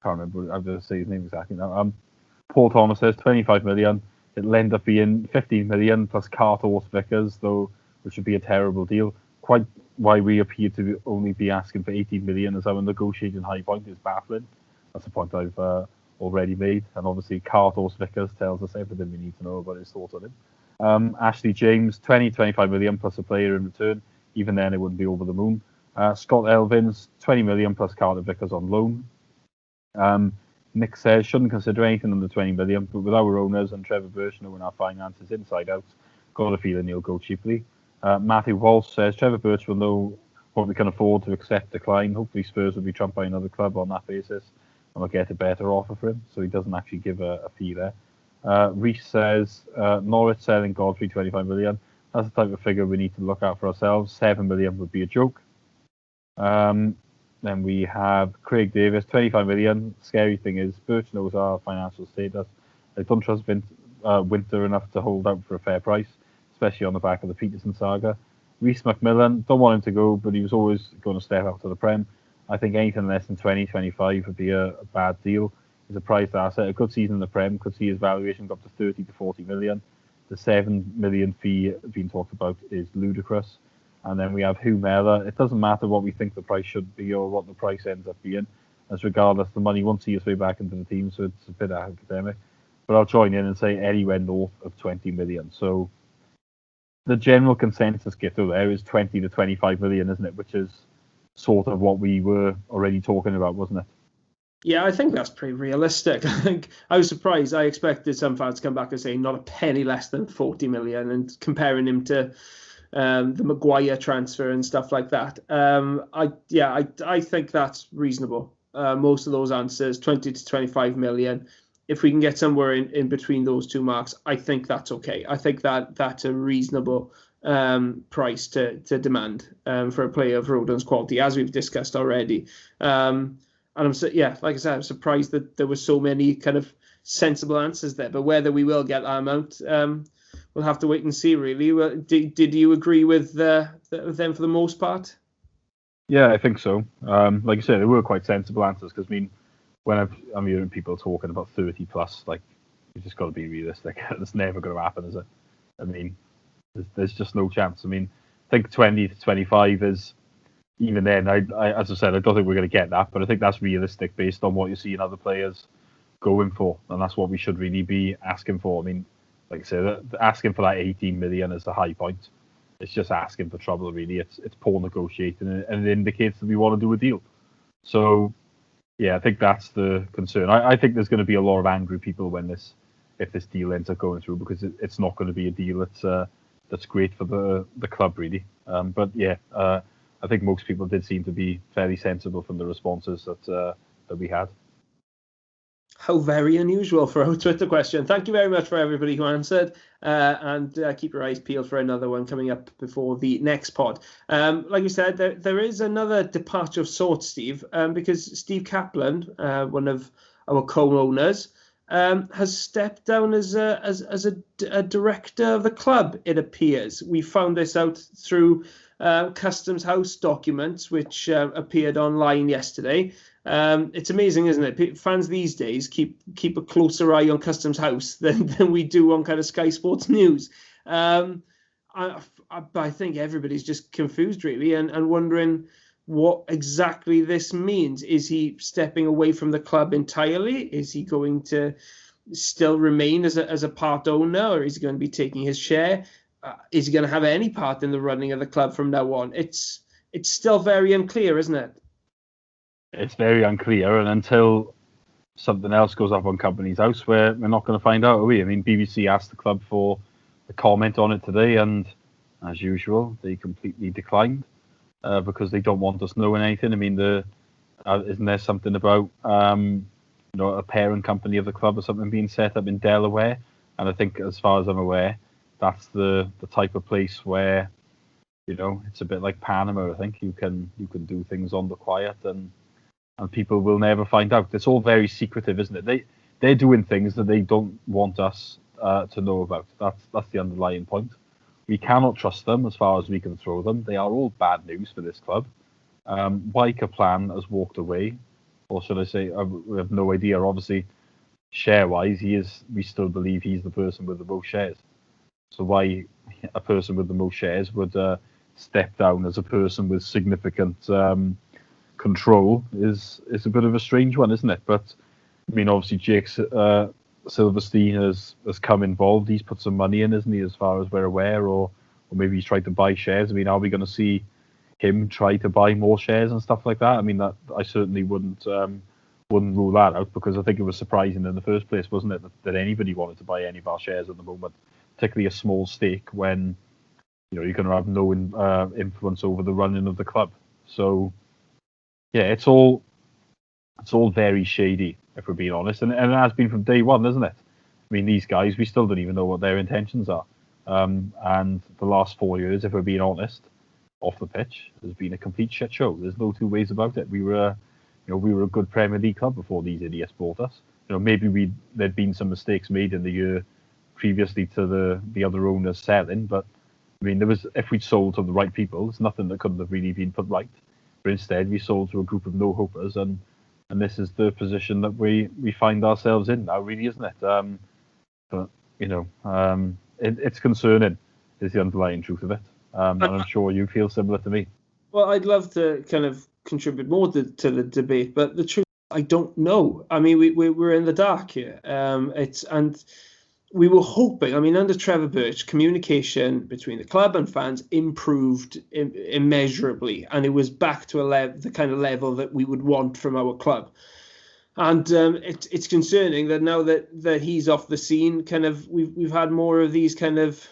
Can't remember how to say his name exactly now. Paul Thomas says 25 million. It'll end up being 15 million plus Carthorse Vickers, though, which would be a terrible deal. Quite why we appear to only be asking for 18 million as our negotiating high point is baffling. That's a point I've already made. And obviously, Carthorse Vickers tells us everything we need to know about his thoughts on him. Ashley James, 25 million plus a player in return. Even then, it wouldn't be over the moon. Scott Elvins, 20 million plus Carter Vickers on loan. Nick says, shouldn't consider anything under 20 million, but with our owners and Trevor Birch knowing our finances inside out, got a feeling he'll go cheaply. Matthew Walsh says, Trevor Birch will know what we can afford to accept decline. Hopefully Spurs will be trumped by another club on that basis and we'll get a better offer for him, so he doesn't actually give a fee there. Reece says, Norwich selling Godfrey 25 million. That's the type of figure we need to look at for ourselves. 7 million would be a joke. Then we have Craig Davis, 25 million. Scary thing is, Birch knows our financial status. I don't trust Winter enough to hold out for a fair price, especially on the back of the Peterson saga. Reece McMillan, don't want him to go, but he was always going to step up to the Prem. I think anything less than 20-25 would be a bad deal. He's a prized asset. A good season in the Prem could see his valuation go up to 30 to 40 million. The 7 million fee being talked about is ludicrous. And then we have Hugh Mellor. It doesn't matter what we think the price should be or what the price ends up being, as regardless, the money won't see its way back into the team, so it's a bit academic. But I'll join in and say anywhere north of 20 million. So the general consensus, Guto, there is 20 to 25 million, isn't it? Which is sort of what we were already talking about, wasn't it? Yeah, I think that's pretty realistic. I think I was surprised. I expected some fans to come back and say not a penny less than 40 million and comparing him to the Maguire transfer and stuff like that. I think that's reasonable. Most of those answers, 20 to 25 million. If we can get somewhere in between those two marks, I think that's okay. I think that's a reasonable price to demand for a player of Rodon's quality, as we've discussed already. And like I said, I'm surprised that there were so many kind of sensible answers there. But whether we will get that amount, we'll have to wait and see, really. Did you agree with them for the most part? Yeah, I think so. Like you said, they were quite sensible answers because, when I'm hearing people talking about 30 plus, like, you just got to be realistic. It's never going to happen, is it? There's just no chance. I think 20 to 25 is, even then, I as I said, I don't think we're going to get that, but I think that's realistic based on what you see in other players going for, and that's what we should really be asking for. Like I said, asking for that 18 million is the high point. It's just asking for trouble, really. It's poor negotiating, and it indicates that we want to do a deal. So, yeah, I think that's the concern. I think there's going to be a lot of angry people if this deal ends up going through, because it's not going to be a deal that's great for the club, really. But yeah, I think most people did seem to be fairly sensible from the responses that we had. How very unusual for a Twitter question. Thank you very much for everybody who answered, and keep your eyes peeled for another one coming up before the next pod. Like you said, there is another departure of sorts, Steve, because Steve Kaplan, one of our co-owners, has stepped down as a director of the club, it appears. We found this out through Customs House documents, which appeared online yesterday. It's amazing, isn't it? Fans these days keep a closer eye on Customs House than we do on kind of Sky Sports News. I think everybody's just confused, really, and wondering what exactly this means. Is he stepping away from the club entirely? Is he going to still remain as a part owner, or is he going to be taking his share? Is he going to have any part in the running of the club from now on? It's still very unclear, isn't it? It's very unclear, and until something else goes up on Companies House, we're not going to find out, are we? BBC asked the club for a comment on it today, and as usual, they completely declined because they don't want us knowing anything. Isn't there something about a parent company of the club or something being set up in Delaware? And I think, as far as I'm aware, that's the type of place where, it's a bit like Panama. I think you can do things on the quiet and people will never find out. It's all very secretive, isn't it? They're doing things that they don't want us to know about. That's the underlying point. We cannot trust them as far as we can throw them. They are all bad news for this club. Wycombe has walked away, or should I say, we have no idea. Obviously, share-wise, we still believe he's the person with the most shares. So why a person with the most shares would step down as a person with significant control is a bit of a strange one, isn't it? But I mean, obviously, Jake Silverstein has come involved. He's put some money in, isn't he, as far as we're aware, or maybe he's tried to buy shares. I mean, are we going to see him try to buy more shares and stuff like that? I mean, that I certainly wouldn't rule that out, because I think it was surprising in the first place, wasn't it, that anybody wanted to buy any of our shares at the moment, particularly a small stake when you're going to have no influence over the running of the club. So yeah, it's all very shady, if we're being honest, and it has been from day one, isn't it? I mean, these guys, we still don't even know what their intentions are. And the last 4 years, if we're being honest, off the pitch has been a complete shit show. There's no two ways about it. We were a good Premier League club before these idiots bought us. Maybe there'd been some mistakes made in the year previously to the other owners selling, but I mean, if we'd sold to the right people, there's nothing that couldn't have really been put right. But instead, we sold to a group of no-hopers, and this is the position that we find ourselves in now, really, isn't it? But it's concerning, is the underlying truth of it, and I'm sure you feel similar to me. Well, I'd love to kind of contribute more to the debate, but the truth, I don't know. I mean, we're in the dark here. We were hoping, I mean, under Trevor Birch, communication between the club and fans improved immeasurably, and it was back to the kind of level that we would want from our club. And it's concerning that now that he's off the scene, kind of we've had more of these kind of,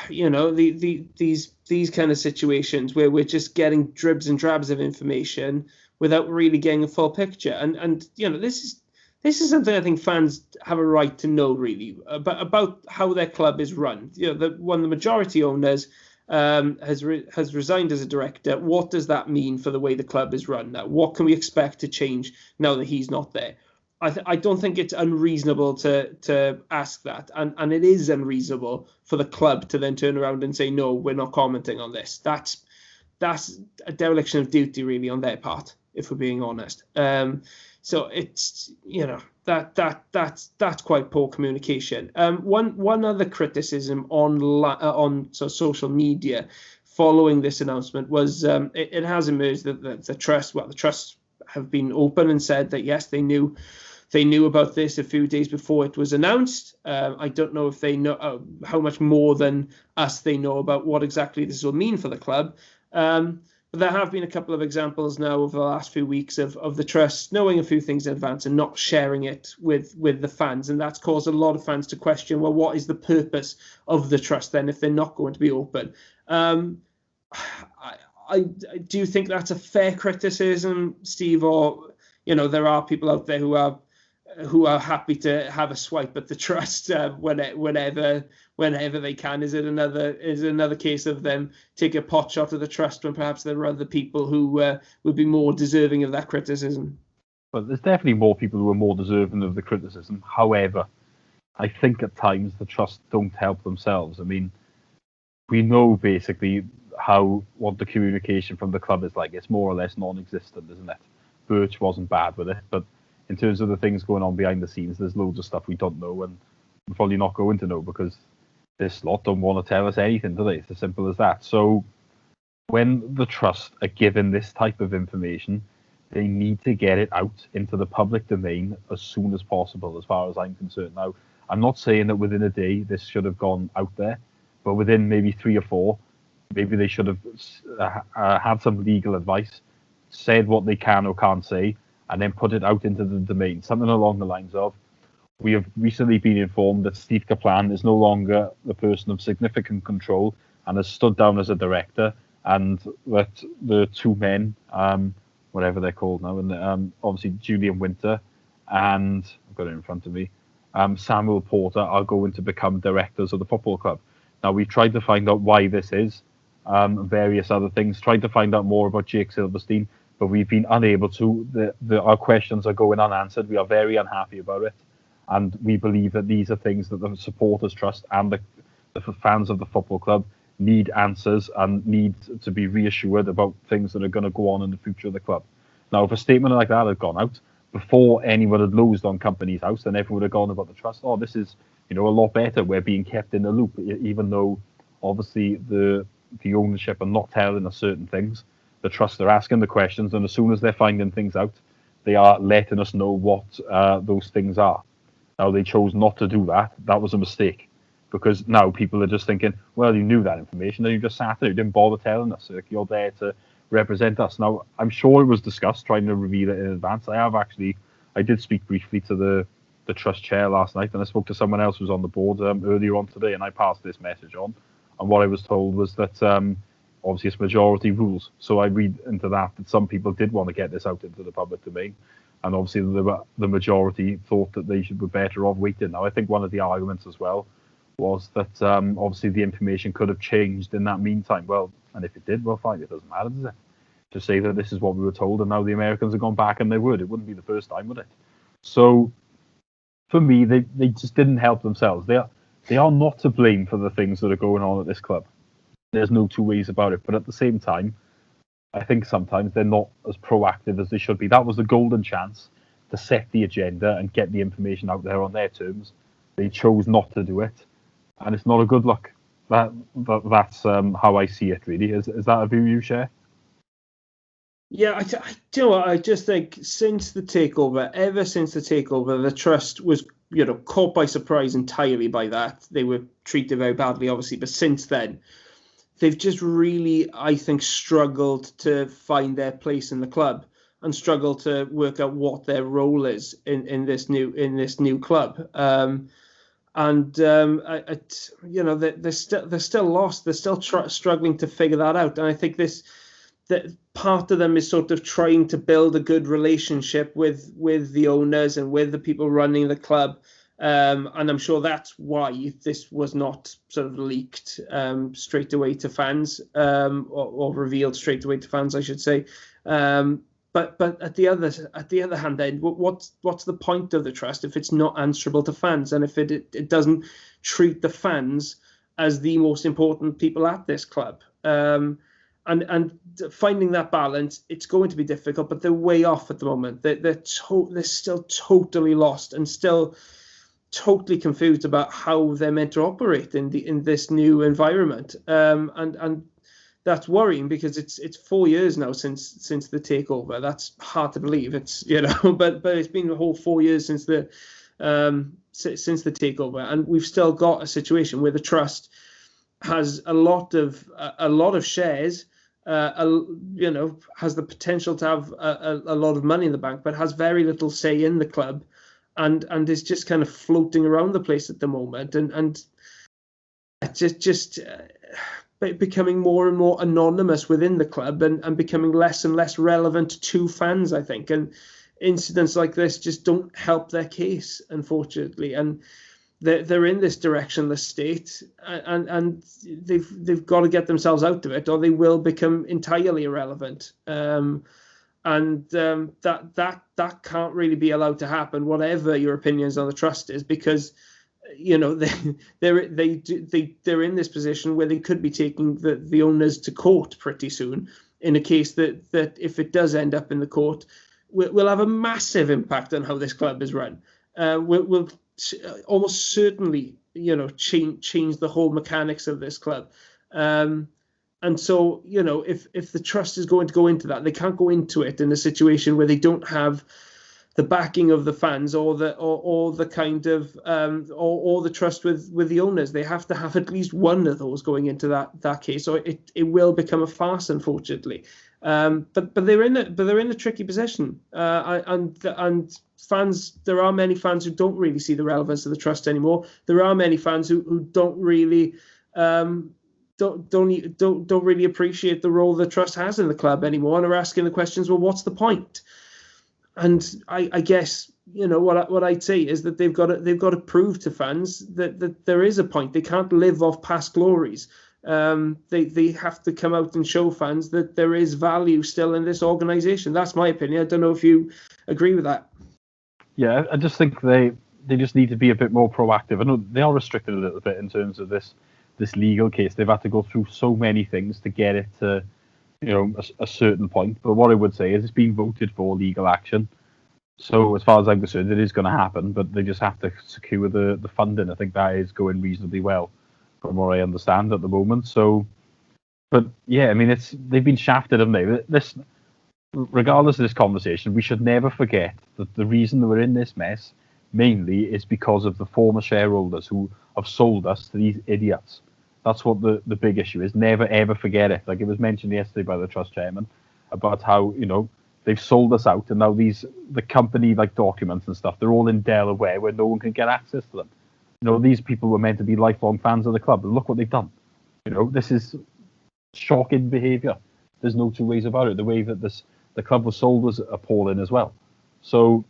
these kind of situations where we're just getting dribs and drabs of information without really getting a full picture. And this is something I think fans have a right to know, really, about how their club is run. The majority owners has resigned as a director. What does that mean for the way the club is run now? What can we expect to change now that he's not there? I don't think it's unreasonable to ask that, and it is unreasonable for the club to then turn around and say, no, we're not commenting on this. That's a dereliction of duty, really, on their part, if we're being honest. So it's that's quite poor communication. One other criticism on social media following this announcement was it has emerged that the trust have been open and said that yes, they knew about this a few days before it was announced. I don't know if they know how much more than us they know about what exactly this will mean for the club. But there have been a couple of examples now over the last few weeks of the trust knowing a few things in advance and not sharing it with the fans. And that's caused a lot of fans to question, well, what is the purpose of the trust then if they're not going to be open? I do think that's a fair criticism, Steve, or, there are people out there who are happy to have a swipe at the trust whenever they can. Is it another case of them take a pot shot at the trust when perhaps there are other people who would be more deserving of that criticism? Well, there's definitely more people who are more deserving of the criticism. However, I think at times the trust don't help themselves. I mean, we know basically what the communication from the club is like. It's more or less non-existent, isn't it? Birch wasn't bad with it, but in terms of the things going on behind the scenes, there's loads of stuff we don't know, and we're probably not going to know because this lot don't want to tell us anything, do they? It's as simple as that. So when the trust are given this type of information, they need to get it out into the public domain as soon as possible, as far as I'm concerned. Now, I'm not saying that within a day this should have gone out there, but within maybe 3 or 4, maybe they should have had some legal advice, said what they can or can't say, and then put it out into the domain. Something along the lines of, we have recently been informed that Steve Kaplan is no longer the person of significant control and has stood down as a director, and that the two men, whatever they're called now, and obviously Julian Winter and, I've got it in front of me, Samuel Porter are going to become directors of the football club. Now, we've tried to find out why this is, various other things, tried to find out more about Jake Silverstein, but we've been unable to. Our questions are going unanswered. We are very unhappy about it. And we believe that these are things that the supporters trust and the fans of the football club need answers and need to be reassured about things that are going to go on in the future of the club. Now, if a statement like that had gone out, before anyone had loosed on Company's House, then everyone would have gone about the trust. Oh, this is, a lot better. We're being kept in the loop, even though obviously the ownership are not telling us certain things. The trust are asking the questions, and as soon as they're finding things out, they are letting us know what those things are. Now, they chose not to do that. That was a mistake, because now people are just thinking, well, you knew that information, and you just sat there. You didn't bother telling us. Like, you're there to represent us. Now, I'm sure it was discussed, trying to reveal it in advance. I did speak briefly to the trust chair last night, and I spoke to someone else who was on the board earlier on today, and I passed this message on. And what I was told was that obviously it's majority rules. So I read into that some people did want to get this out into the public domain, and obviously the majority thought that they should be better off waiting. Now, I think one of the arguments as well was that obviously the information could have changed in that meantime. Well, and if it did, well, fine, it doesn't matter, does it? To say that this is what we were told, and now the Americans have gone back and they would. It wouldn't be the first time, would it? So for me, they just didn't help themselves. They are not to blame for the things that are going on at this club. There's no two ways about it. But at the same time, I think sometimes they're not as proactive as they should be. That was the golden chance to set the agenda and get the information out there on their terms. They chose not to do it, and it's not a good look. That's how I see it, really. Is that a view you share? Yeah, I just think ever since the takeover, the trust was, caught by surprise entirely by that. They were treated very badly, obviously, but since then, they've just really, I think, struggled to find their place in the club and struggled to work out what their role is in this new club. They're still lost. They're still struggling to figure that out, and I think that part of them is sort of trying to build a good relationship with the owners and with the people running the club. And I'm sure that's why this was not sort of leaked straight away to fans, or revealed straight away to fans, I should say. But at the other hand, then what's the point of the trust if it's not answerable to fans, and if it doesn't treat the fans as the most important people at this club? And finding that balance, it's going to be difficult, but they're way off at the moment. They're still totally lost and still totally confused about how they're meant to operate in this new environment. And that's worrying, because it's 4 years now since the takeover. That's hard to believe. It's but it's been a whole 4 years since the takeover, and we've still got a situation where the trust has a lot of shares, has the potential to have a lot of money in the bank, but has very little say in the club, and is just kind of floating around the place at the moment, and just becoming more and more anonymous within the club, and becoming less and less relevant to fans, I think. And incidents like this just don't help their case, unfortunately. And they're in this directionless state, and they've got to get themselves out of it, or they will become entirely irrelevant. That can't really be allowed to happen, whatever your opinions on the trust is, because they're in this position where they could be taking the owners to court pretty soon, in a case that if it does end up in the court, will have a massive impact on how this club is run. Will almost certainly, change the whole mechanics of this club. And so, if the trust is going to go into that, they can't go into it in a situation where they don't have the backing of the fans, or the kind of or the trust with the owners. They have to have at least one of those going into that case, or it will become a farce, unfortunately. But they're in a tricky position, and fans. There are many fans who don't really see the relevance of the trust anymore. There are many fans who don't really don't really appreciate the role the trust has in the club anymore, and are asking the questions, well, what's the point? And I guess what I'd say is that they've got to prove to fans that there is a point. They can't live off past glories. They have to come out and show fans that there is value still in this organisation. That's my opinion. I don't know if you agree with that. Yeah, I just think they just need to be a bit more proactive. I know they are restricted a little bit in terms of this legal case. They've had to go through so many things to get it to a certain point. But what I would say is it's been voted for legal action. So as far as I'm concerned, it is going to happen, but they just have to secure the funding. I think that is going reasonably well, from what I understand at the moment. So, but yeah, I mean, they've been shafted, haven't they? This, regardless of this conversation, we should never forget that the reason that we're in this mess mainly is because of the former shareholders who have sold us to these idiots. That's what the big issue is. Never ever forget it. Like it was mentioned yesterday by the trust chairman about how they've sold us out, and now the company like documents and stuff, they're all in Delaware where no one can get access to them. These people were meant to be lifelong fans of the club, and look what they've done. This is shocking behaviour. There's no two ways about it. The way that the club was sold was appalling as well. So,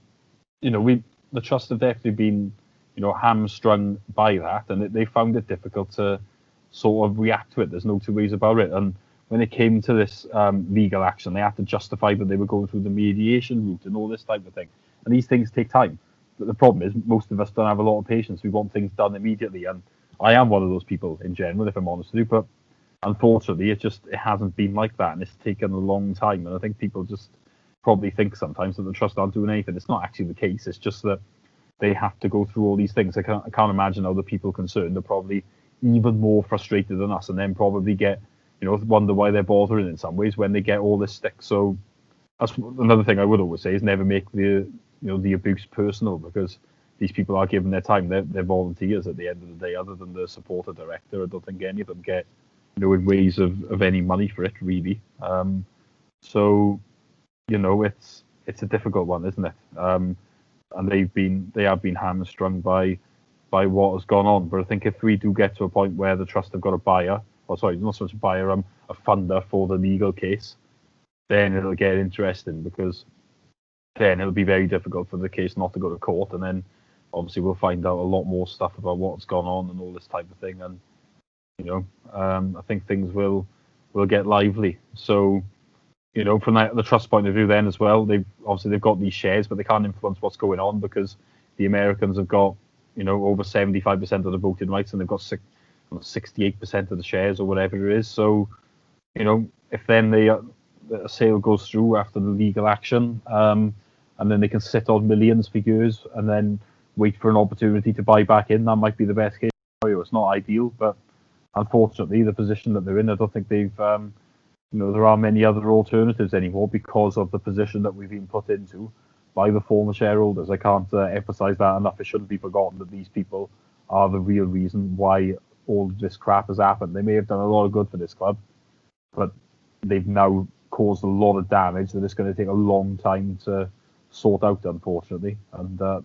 the trust have definitely been, hamstrung by that, and they found it difficult to sort of react to it. There's no two ways about it. And when it came to this legal action, they had to justify that they were going through the mediation route and all this type of thing. And these things take time. But the problem is most of us don't have a lot of patience. We want things done immediately. And I am one of those people in general, if I'm honest with you. But unfortunately, it hasn't been like that. And it's taken a long time. And I think people just probably think sometimes that the trust aren't doing anything. It's not actually the case. It's just that they have to go through all these things. I can't imagine how the people concerned are probably even more frustrated than us, and then probably get, wonder why they're bothering in some ways when they get all this stick. So that's another thing I would always say is never make the abuse personal, because these people are giving their time. They're volunteers at the end of the day. Other than the supporter director, I don't think any of them get in ways of any money for it really. So it's a difficult one, isn't it? And they have been hamstrung by what has gone on. But I think if we do get to a point where the trust have got a buyer, or sorry, not so much a buyer, a funder for the legal case, then it'll get interesting, because then it'll be very difficult for the case not to go to court, and then obviously we'll find out a lot more stuff about what's gone on and all this type of thing, and I think things will get lively. So from the trust point of view, then as well, they've got these shares, but they can't influence what's going on because the Americans have got over 75% of the voting rights, and they've got 68% of the shares or whatever it is. So if then the sale goes through after the legal action, and then they can sit on millions for years and then wait for an opportunity to buy back in, that might be the best case scenario. It's not ideal, but unfortunately, the position that they're in, I don't think they've there are many other alternatives anymore because of the position that we've been put into by the former shareholders. I can't emphasize that enough. It shouldn't be forgotten that these people are the real reason why all this crap has happened. They may have done a lot of good for this club, but they've now caused a lot of damage that it's going to take a long time to sort out, unfortunately. And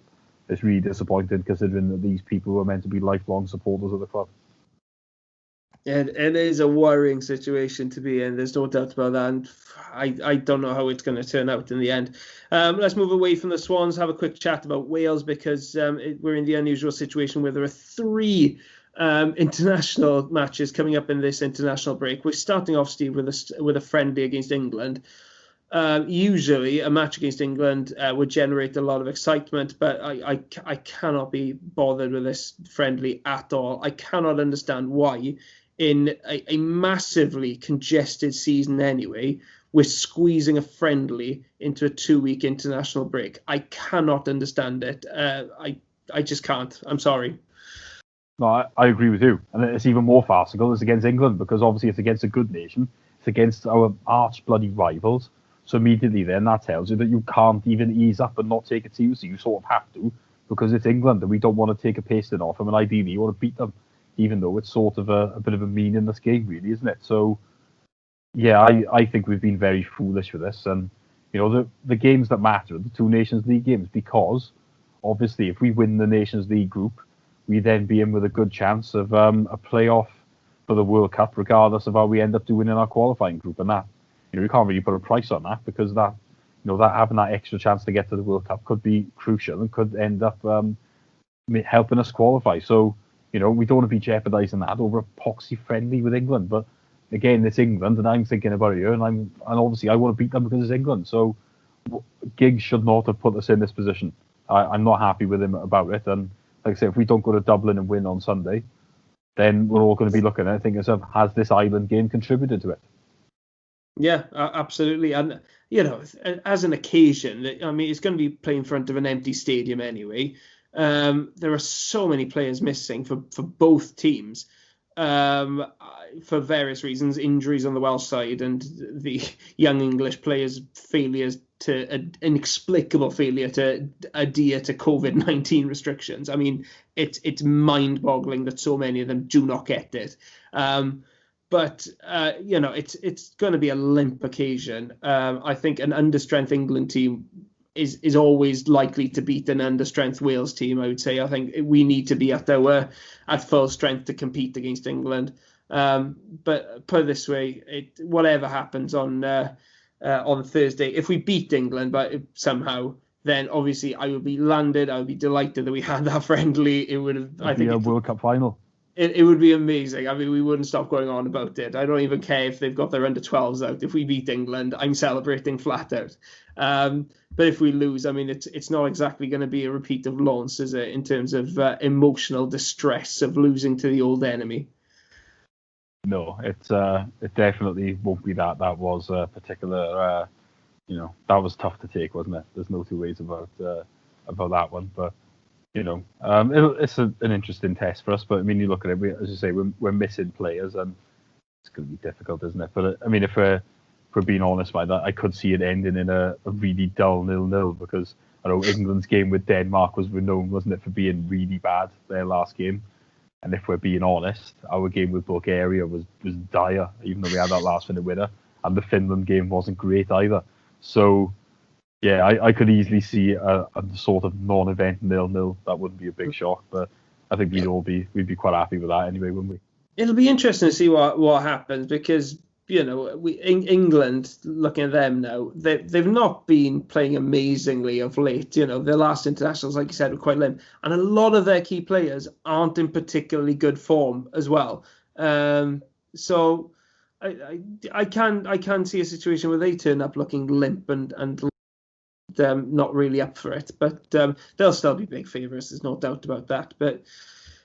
it's really disappointing, considering that these people were meant to be lifelong supporters of the club. And it is a worrying situation to be in. There's no doubt about that. And I don't know how it's going to turn out in the end. Let's move away from the Swans, have a quick chat about Wales, because we're in the unusual situation where there are 3 international matches coming up in this international break. We're starting off, Steve, with a friendly against England. Usually a match against England would generate a lot of excitement, but I cannot be bothered with this friendly at all. I cannot understand why, in a massively congested season anyway, we're squeezing a friendly into a 2-week international break. I cannot understand it. I just can't. I'm sorry. No, I agree with you. And it's even more farcical. It's against England, because obviously it's against a good nation. It's against our arch bloody rivals. So immediately then that tells you that you can't even ease up and not take it seriously. You sort of have to, because it's England and we don't want to take a pasting off them, and ideally you want to beat them, even though it's sort of a bit of a meaningless game, really, isn't it? So, yeah, I think we've been very foolish for this. And, the games that matter are the 2 Nations League games, because obviously if we win the Nations League group, we then be in with a good chance of a playoff for the World Cup, regardless of how we end up doing in our qualifying group. And that, you can't really put a price on that, because that, that having that extra chance to get to the World Cup could be crucial and could end up helping us qualify. So, we don't want to be jeopardising that over a poxy friendly with England. But again, it's England, and I'm thinking about it here, and obviously I want to beat them because it's England. So Giggs should not have put us in this position. I'm not happy with him about it. And like I say, if we don't go to Dublin and win on Sunday, then we're all going to be looking at it thinking, has this island game contributed to it? Yeah, absolutely. And, as an occasion, I mean, it's going to be playing in front of an empty stadium anyway. There are so many players missing for both teams, for various reasons, injuries on the Welsh side and the young English players' failures inexplicable failure to adhere to COVID-19 restrictions. I mean, it's mind-boggling that so many of them do not get it. But it's going to be a limp occasion. I think an understrength England team is always likely to beat an understrength Wales team. I would say. I think we need to be at full strength to compete against England. But put it this way, whatever happens on Thursday, if we beat England, but somehow, then obviously I would be landed. I would be delighted that we had that friendly. It would have. I think a World Cup final. It would be amazing. I mean, we wouldn't stop going on about it. I don't even care if they've got their under-12s out. If we beat England, I'm celebrating flat out. But if we lose, I mean, it's not exactly going to be a repeat of Lens, is it, in terms of emotional distress of losing to the old enemy? No, it definitely won't be that. That was a particular, that was tough to take, wasn't it? There's no two ways about that one. But it's an interesting test for us. But I mean, you look at it, as you say, we're missing players, and it's going to be difficult, isn't it? But I mean, if we're being honest by that, I could see it ending in a really dull 0-0, because I know England's game with Denmark was renowned, wasn't it, for being really bad, their last game. And if we're being honest, our game with Bulgaria was dire, even though we had that last-minute winner, and the Finland game wasn't great either. So yeah, I could easily see a sort of non-event 0-0. That wouldn't be a big shock, but I think we'd be quite happy with that anyway, wouldn't we? It'll be interesting to see what happens, because England, looking at them now, they've not been playing amazingly of late. Their last internationals, like you said, were quite limp, and a lot of their key players aren't in particularly good form as well. So I can see a situation where they turn up looking limp and not really up for it, but they'll still be big favourites. There's no doubt about that. But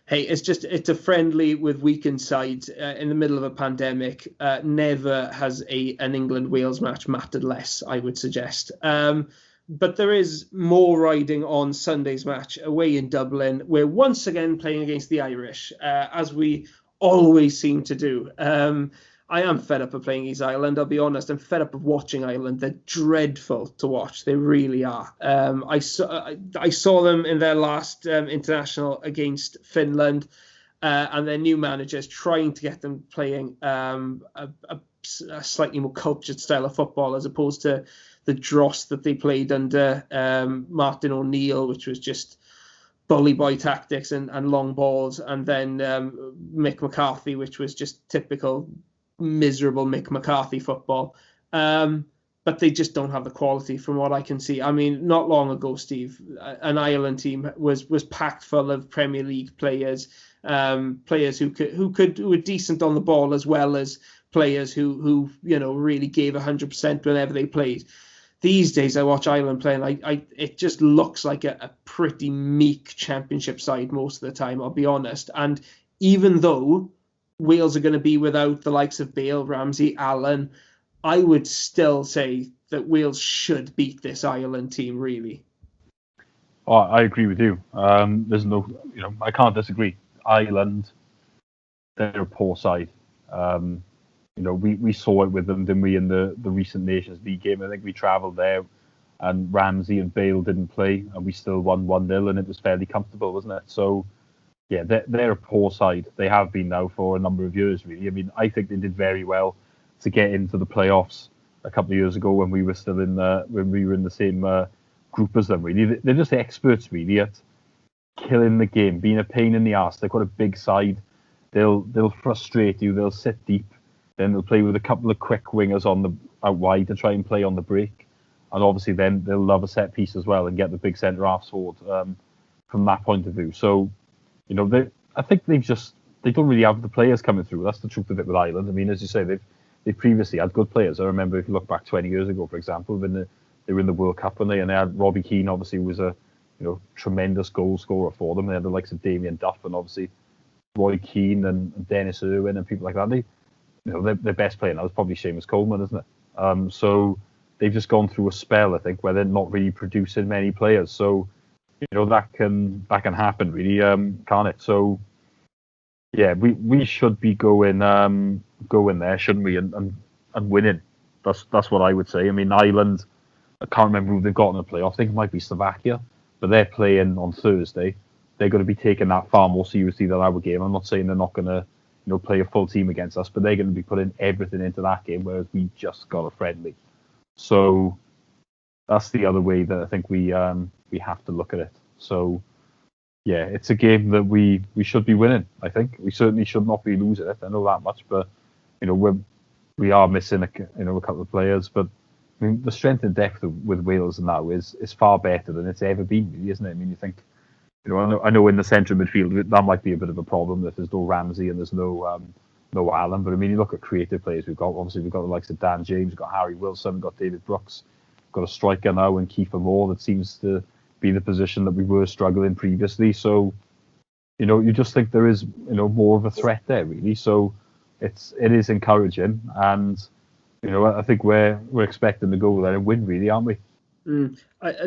hey, it's a friendly with weakened sides in the middle of a pandemic. Never has an England-Wales match mattered less, I would suggest. But there is more riding on Sunday's match away in Dublin. We're once again playing against the Irish, as we always seem to do. I am fed up of playing East Ireland, I'll be honest. I'm fed up of watching Ireland. They're dreadful to watch. They really are. I saw them in their last international against Finland, and their new managers trying to get them playing a slightly more cultured style of football, as opposed to the dross that they played under Martin O'Neill, which was just bully boy tactics and long balls, and then Mick McCarthy, which was just typical miserable Mick McCarthy football. But they just don't have the quality from what I can see. I mean, not long ago, Steve, an Ireland team was packed full of Premier League players, players who were decent on the ball, as well as players who really gave 100% whenever they played. These days, I watch Ireland play, and it just looks like a pretty meek Championship side most of the time, I'll be honest. And even though Wales are going to be without the likes of Bale, Ramsey, Allen, I would still say that Wales should beat this Ireland team, really. Oh, I agree with you. There's no, I can't disagree. Ireland, they're a poor side. We saw it with them, didn't we, in the recent Nations League game? I think we travelled there, and Ramsey and Bale didn't play, and we still won 1-0, and it was fairly comfortable, wasn't it? So yeah, they're a poor side. They have been now for a number of years, really. I mean, I think they did very well to get into the playoffs a couple of years ago when we were still in the same group as them. Really, they're just experts, really, at killing the game, being a pain in the ass. They've got a big side. They'll frustrate you. They'll sit deep. Then they'll play with a couple of quick wingers out wide to try and play on the break. And obviously, then they'll love a set piece as well and get the big centre half forward from that point of view. So, I think they don't really have the players coming through. That's the truth of it with Ireland. I mean, as you say, they've previously had good players. I remember, if you look back 20 years ago, for example, when they were in the World Cup, and they had Robbie Keane, obviously, who was a tremendous goal scorer for them. They had the likes of Damien Duff and obviously Roy Keane and Dennis Irwin and people like that. Their best player now is probably Seamus Coleman, isn't it? So they've just gone through a spell, I think, where they're not really producing many players. So that can happen, really, can't it? So yeah, we should be going there, shouldn't we, and winning. That's what I would say. I mean, Ireland, I can't remember who they've got in the playoff. I think it might be Slovakia, but they're playing on Thursday. They're going to be taking that far more seriously than our game. I'm not saying they're not going to play a full team against us, but they're going to be putting everything into that game, whereas we just got a friendly. So that's the other way that I think we have to look at it. So yeah, it's a game that we should be winning. I think we certainly should not be losing it. I know that much, but we are missing a couple of players. But I mean, the strength and depth with Wales now is far better than it's ever been, really, isn't it? I mean, you think, I know in the centre midfield that might be a bit of a problem if there's no Ramsey and there's no Allen. But I mean, you look at creative players we've got. Obviously, we've got the likes of Dan James, we've got Harry Wilson, we've got David Brooks, we've got a striker now and Kiefer Moore that seems to be the position that we were struggling previously. So, you just think there is, more of a threat there, really. So it is encouraging, and I think we're expecting to go there and win, really, aren't we?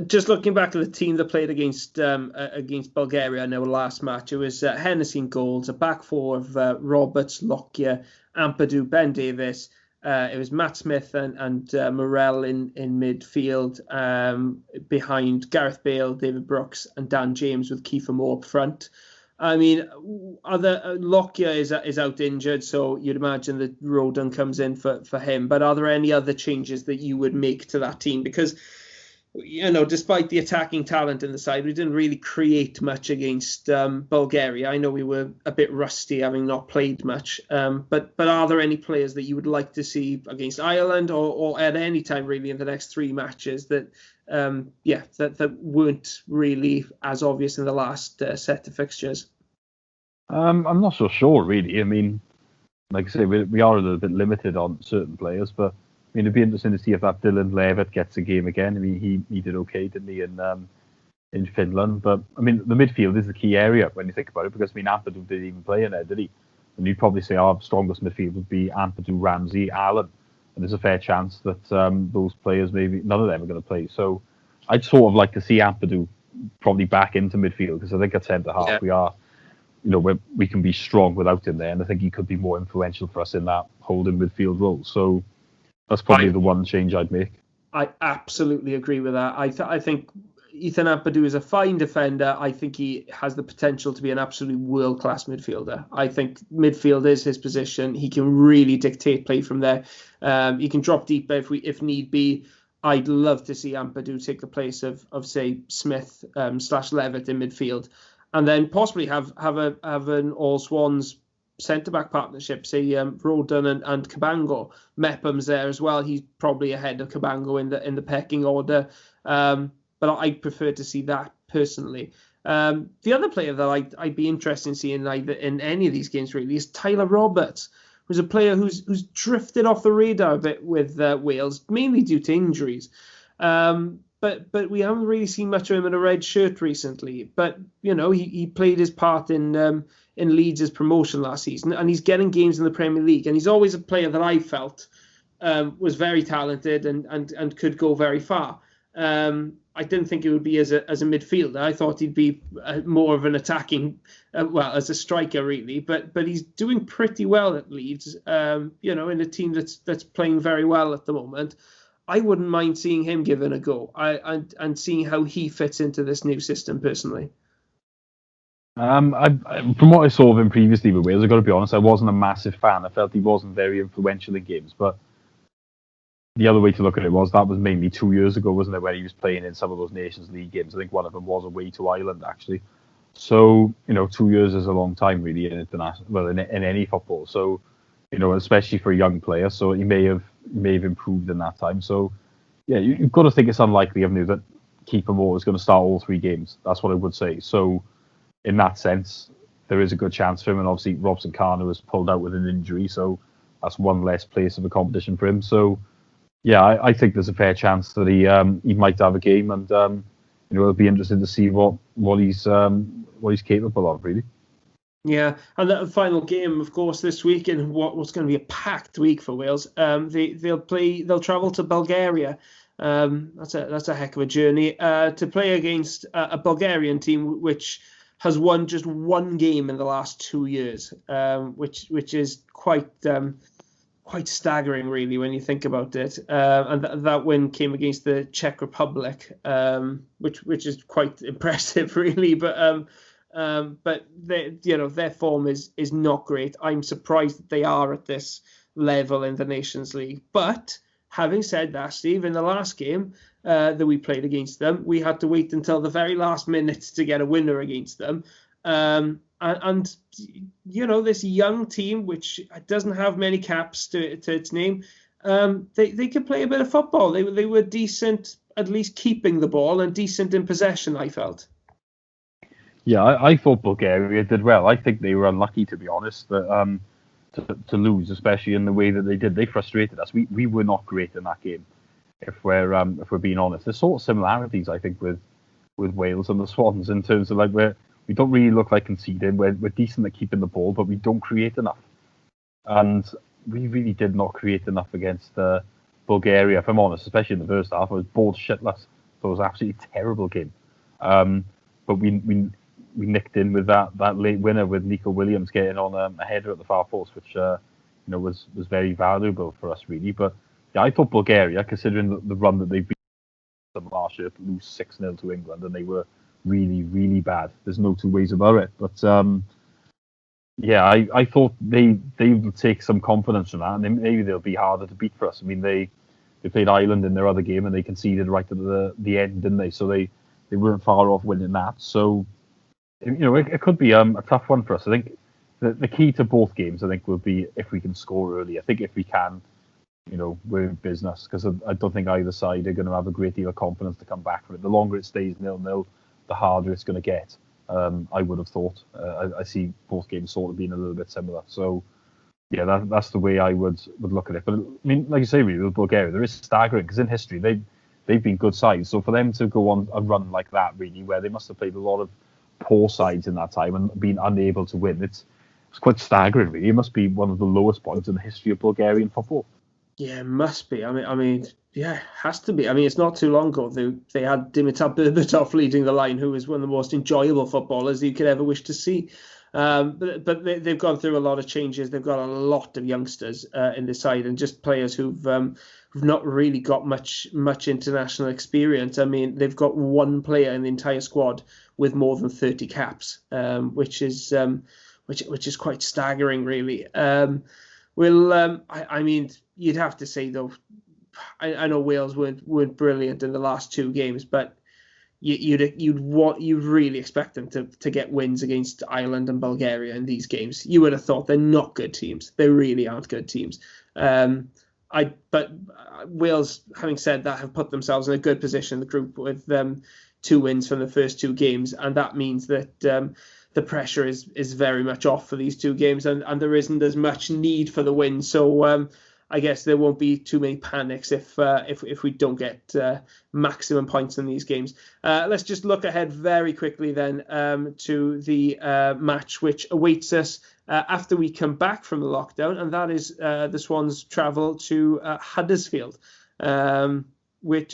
Just looking back at the team that played against Bulgaria in our last match, it was Hennessy in goals, a back four of Roberts, Lockyer, Ampadu, Ben Davis. It was Matt Smith and Morel in midfield, behind Gareth Bale, David Brooks, and Dan James with Kiefer Moore up front. I mean, Lockyer is out injured, so you'd imagine that Rodon comes in for him. But are there any other changes that you would make to that team? Because despite the attacking talent in the side, we didn't really create much against Bulgaria. I know we were a bit rusty, having not played much. But are there any players that you would like to see against Ireland or at any time really in the next three matches that weren't really as obvious in the last set of fixtures? I'm not so sure, really. I mean, like I say, we are a little bit limited on certain players, but I mean, it'd be interesting to see if that Dylan Levitt gets a game again. I mean, he did okay, didn't he, in Finland? But I mean, the midfield is the key area when you think about it, because I mean, Ampadu didn't even play in there, did he? And you'd probably say our strongest midfield would be Ampadu, Ramsey, Allen, and there's a fair chance that those players, maybe none of them are going to play. So I'd sort of like to see Ampadu probably back into midfield, because I think at centre half we are, we can be strong without him there, and I think he could be more influential for us in that holding midfield role. So that's probably the one change I'd make. I absolutely agree with that. I think Ethan Ampadu is a fine defender. I think he has the potential to be an absolute world-class midfielder. I think midfield is his position. He can really dictate play from there. He can drop deeper if need be. I'd love to see Ampadu take the place of say Smith / Levitt in midfield, and then possibly have an all Swans centre-back partnership, say Rodon and Cabango. Mepham's there as well. He's probably ahead of Cabango in the pecking order. But I'd prefer to see that personally. The other player that I'd be interested in seeing either in any of these games really is Tyler Roberts, who's a player who's drifted off the radar a bit with Wales, mainly due to injuries. But we haven't really seen much of him in a red shirt recently. But he played his part in Leeds' promotion last season, and he's getting games in the Premier League. And he's always a player that I felt was very talented and could go very far. I didn't think it would be as a midfielder. I thought he'd be more of an attacking, as a striker really. But he's doing pretty well at Leeds. In a team that's playing very well at the moment. I wouldn't mind seeing him given a go and seeing how he fits into this new system personally. From what I saw of him previously with Wales, I've got to be honest, I wasn't a massive fan. I felt he wasn't very influential in games, but the other way to look at it was that was mainly 2 years ago, wasn't it, when he was playing in some of those Nations League games. I think one of them was away to Ireland, actually. So, 2 years is a long time, really, in international, well, in any football. So, especially for a young player. So he may have improved in that time. So, yeah, you've got to think it's unlikely, haven't you, that Kiefer Moore is going to start all 3 games. That's what I would say. So, in that sense, there is a good chance for him. And obviously, Robson Kanu was pulled out with an injury, so that's one less place of a competition for him. So, yeah, I think there's a fair chance that he might have a game, and it'll be interesting to see what he's capable of, really. Yeah, and the final game, of course, this week in what's going to be a packed week for Wales. They'll travel to Bulgaria. That's a heck of a journey to play against a Bulgarian team which has won just one game in the last 2 years, which is quite staggering, really, when you think about it. And that win came against the Czech Republic, which is quite impressive, really. But their form is not great. I'm surprised that they are at this level in the Nations League. But having said that, Steve, in the last game that we played against them, we had to wait until the very last minute to get a winner against them. And this young team, which doesn't have many caps to its name, they could play a bit of football. They were decent, at least keeping the ball, and decent in possession, I felt. Yeah, I thought Bulgaria did well. I think they were unlucky, to be honest, that to lose, especially in the way that they did. They frustrated us. We were not great in that game, if we're being honest. There's sort of similarities, I think, with Wales and the Swans in terms of we don't really look like conceding. We're decent at keeping the ball, but we don't create enough. And we really did not create enough against Bulgaria, if I'm honest, especially in the first half. I was bored shitless. So it was an absolutely terrible game. But we nicked in with that late winner with Nico Williams getting on a header at the far post, which was very valuable for us, really. But yeah, I thought Bulgaria, considering the run that they've been them last year, to lose 6-0 to England, and they were really, really bad. There's no two ways about it. But yeah, I thought they would take some confidence from that, and maybe they'll be harder to beat for us. I mean, they played Ireland in their other game, and they conceded right at the end, didn't they? So they weren't far off winning that. So it could be a tough one for us. I think the key to both games, I think, will be if we can score early. I think if we can, we're in business, because I don't think either side are going to have a great deal of confidence to come back from it. The longer it stays 0-0, the harder it's going to get. I would have thought. I see both games sort of being a little bit similar. So yeah, that's the way I would look at it. But I mean, like you say, really, with Bulgaria, there is staggering, because in history they've been good sides. So for them to go on a run like that, really, where they must have played a lot of poor sides in that time and been unable to win, it's quite staggering, really. It must be one of the lowest points in the history of Bulgarian football. Yeah, it must be. I mean, yeah, it has to be. I mean, it's not too long ago they had Dimitar Berbatov leading the line, who is one of the most enjoyable footballers you could ever wish to see. But they've gone through a lot of changes. They've got a lot of youngsters in the side, and just players who've not really got much international experience. I mean, they've got one player in the entire squad with more than 30 caps, which is quite staggering, really. I mean, you'd have to say, though, I know Wales weren't brilliant in the last two games, but you'd really expect them to get wins against Ireland and Bulgaria in these games. You would have thought they're not good teams. They really aren't good teams. But Wales, having said that, have put themselves in a good position in the group with 2 wins from the first 2 games, and that means that the pressure is very much off for these 2 games, and there isn't as much need for the win. So I guess there won't be too many panics if we don't get maximum points in these games. Let's just look ahead very quickly then to the match which awaits us after we come back from the lockdown, and that is the Swans travel to Huddersfield. We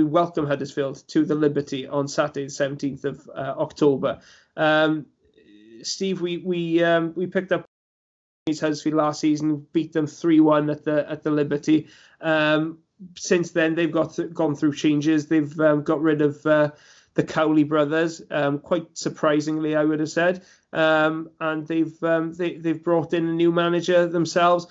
welcome Huddersfield to the Liberty on Saturday, the 17th of October. Steve, we picked up Huddersfield last season, beat them 3-1 at the Liberty. Since then, they've gone through changes. They've got rid of the Cowley brothers, quite surprisingly, I would have said, and they've brought in a new manager themselves.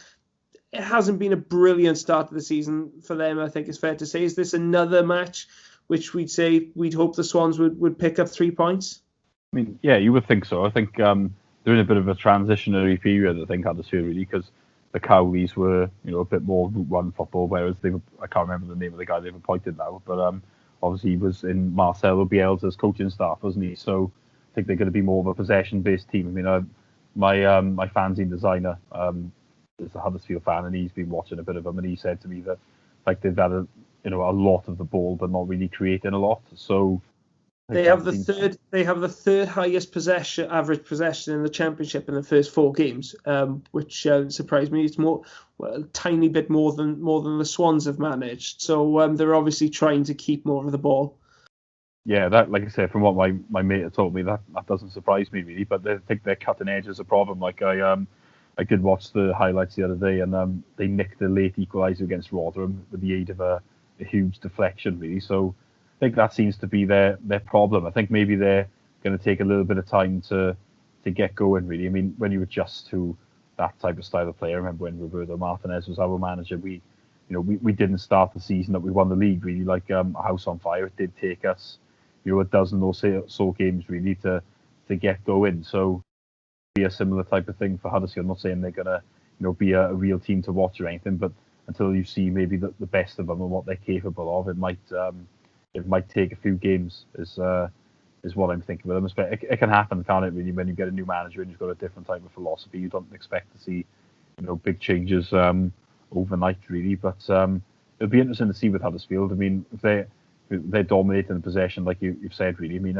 It hasn't been a brilliant start to the season for them, I think it's fair to say. Is this another match which we'd hope the Swans would pick up 3 points? I mean, yeah, you would think so. I think they're in a bit of a transitionary period, I think, Huddersfield, really, because the Cowleys were, a bit more Route 1 football, whereas I can't remember the name of the guy they've appointed now, but obviously he was in Marcelo Bielsa's coaching staff, wasn't he? So I think they're going to be more of a possession-based team. I mean, my fanzine designer is a Huddersfield fan, and he's been watching a bit of them, and he said to me that they've had a lot of the ball, but not really creating a lot. So They have the third highest average possession in the Championship in the first 4 games, which surprised me. It's a tiny bit more than the Swans have managed. So they're obviously trying to keep more of the ball. Yeah, that, like I said, from what my mate had told me, that doesn't surprise me really. But I think their cutting edge is a problem. Like I did watch the highlights the other day, and they nicked the late equaliser against Rotherham with the aid of a huge deflection, really. So I think that seems to be their problem. I think maybe they're going to take a little bit of time to get going, really. I mean, when you adjust to that type of style of play, I remember when Roberto Martinez was our manager, we didn't start the season that we won the league really like a house on fire. It did take us, a dozen or so games really to get going. So be a similar type of thing for Huddersfield. I'm not saying they're gonna be a real team to watch or anything, but until you see maybe the best of them and what they're capable of, it might take a few games is what I'm thinking with them. It can happen, can't it, really, when you get a new manager and you've got a different type of philosophy. You don't expect to see big changes overnight really, but it'll be interesting to see with Huddersfield. I mean, if they're dominating the possession like you've said, really. I mean,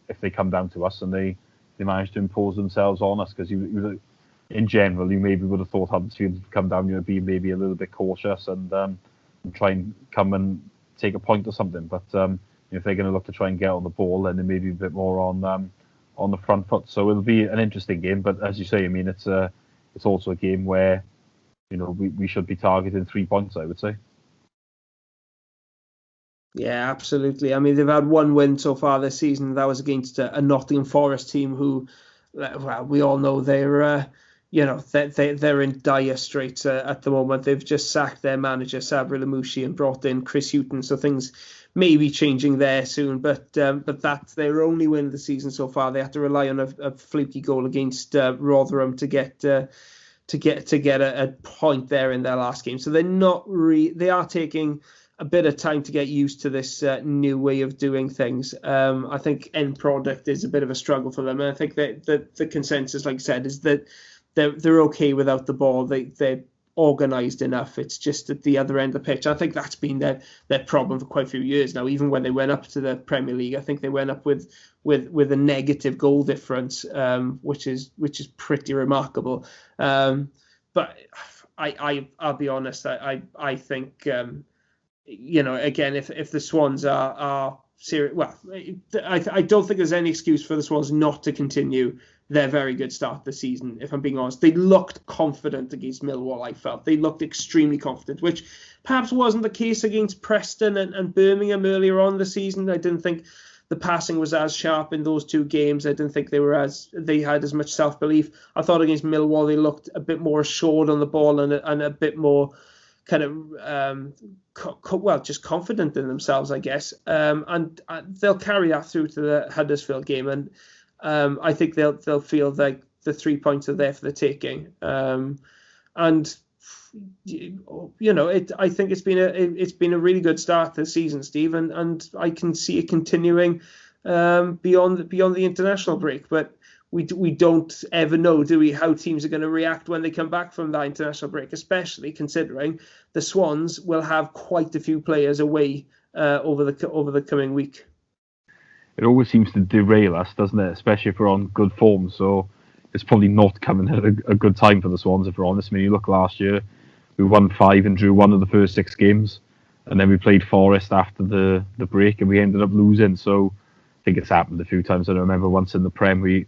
if they come down to us and they manage to impose themselves on us, because in general, you maybe would have thought Huddersfield would come down, be maybe a little bit cautious and try and come and take a point or something. But if they're going to look to try and get on the ball, then they may be a bit more on the front foot. So it'll be an interesting game. But as you say, I mean, it's also a game where we should be targeting 3 points, I would say. Yeah, absolutely. I mean, they've had one win so far this season. That was against a Nottingham Forest team who, well, we all know they're in dire straits at the moment. They've just sacked their manager Sabri Lamouchi and brought in Chris Hughton, so things may be changing there soon. But that's their only win of the season so far. They had to rely on a fluky goal against Rotherham to get a point there in their last game. So they are taking a bit of time to get used to this new way of doing things. I think end product is a bit of a struggle for them, and I think that the consensus, like I said, is that they're okay without the ball. They're organised enough. It's just at the other end of the pitch. I think that's been their problem for quite a few years now. Even when they went up to the Premier League, I think they went up with a negative goal difference, which is pretty remarkable. But I'll be honest. I think. Again, if the Swans are serious, well, I don't think there's any excuse for the Swans not to continue their very good start this season. If I'm being honest, they looked confident against Millwall. I felt they looked extremely confident, which perhaps wasn't the case against Preston and Birmingham earlier on the season. I didn't think the passing was as sharp in those 2 games. I didn't think they had as much self-belief. I thought against Millwall they looked a bit more assured on the ball and a bit more kind of just confident in themselves, I guess, and they'll carry that through to the Huddersfield game, and I think they'll feel like the 3 points are there for the taking, and I think it's been a really good start to the season, Steve, and I can see it continuing beyond the international break, but we don't ever know, do we, how teams are going to react when they come back from that international break, especially considering the Swans will have quite a few players away over the coming week. It always seems to derail us, doesn't it? Especially if we're on good form. So it's probably not coming at a good time for the Swans, if we're honest. I mean, you look last year, we won 5 and drew 1 of the first 6 games. And then we played Forest after the break and we ended up losing. So I think it's happened a few times. I remember once in the Prem, we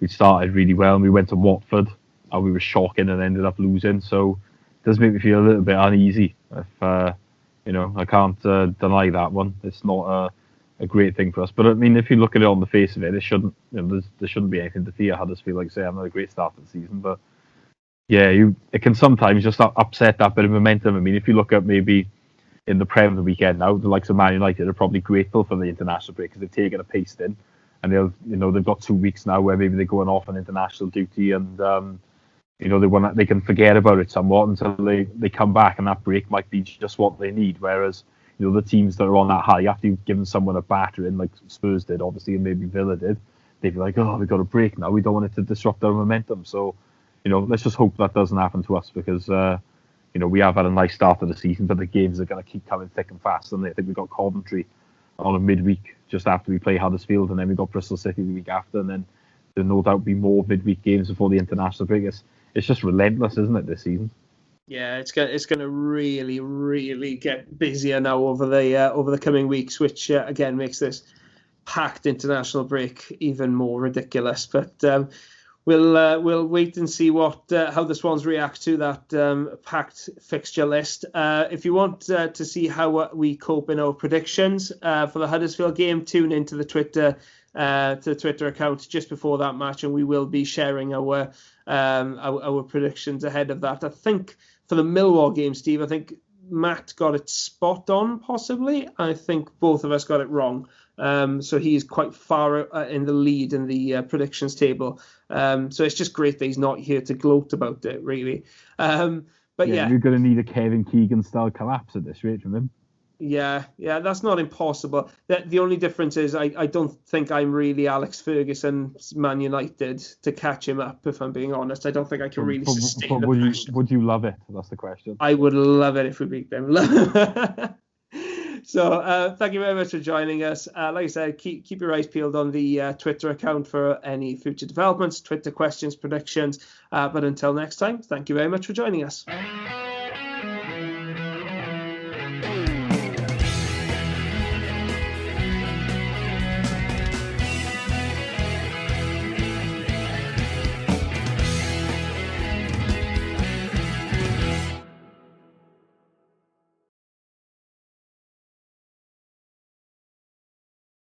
started really well and we went to Watford and we were shocking and ended up losing. So it does make me feel a little bit uneasy. If I can't deny that one. It's not a great thing for us. But I mean, if you look at it on the face of it, it shouldn't. There shouldn't be anything to fear. Huddersfield, like I say, having a great start to the season. But yeah, it can sometimes just upset that bit of momentum. I mean, if you look at maybe in the Prem the weekend now, the likes of Man United are probably grateful for the international break because they've taken a pace in. And they've got 2 weeks now where maybe they're going off on international duty and they can forget about it somewhat until they come back, and that break might be just what they need. Whereas the teams that are on that high, after you've given someone a battering like Spurs did, obviously, and maybe Villa did, they'd be like, oh, we've got a break now. We don't want it to disrupt our momentum. So let's just hope that doesn't happen to us because we have had a nice start to the season, but the games are going to keep coming thick and fast. And I think we've got Coventry on a midweek just after we play Huddersfield, and then we got Bristol City the week after, and then there'll no doubt be more midweek games before the international break. It's just relentless, isn't it, this season? Yeah, it's going to really, really get busier now over the coming weeks, which again makes this packed international break even more ridiculous. But we'll wait and see how the Swans react to that packed fixture list. If you want to see how we cope in our predictions for the Huddersfield game, tune into the Twitter account just before that match, and we will be sharing our predictions ahead of that. I think for the Millwall game, Steve, I think Matt got it spot on, possibly. I think both of us got it wrong. So he's quite far in the lead in the predictions table. So it's just great that he's not here to gloat about it, really. But yeah, we're going to need a Kevin Keegan-style collapse at this rate from him. Yeah, that's not impossible. The only difference is I don't think I'm really Alex Ferguson's Man United to catch him up, if I'm being honest. I don't think I can really sustain the pressure. Would you love it? That's the question. I would love it if we beat them. So thank you very much for joining us. Like I said, keep your eyes peeled on the Twitter account for any future developments, Twitter questions, predictions. But until next time, thank you very much for joining us.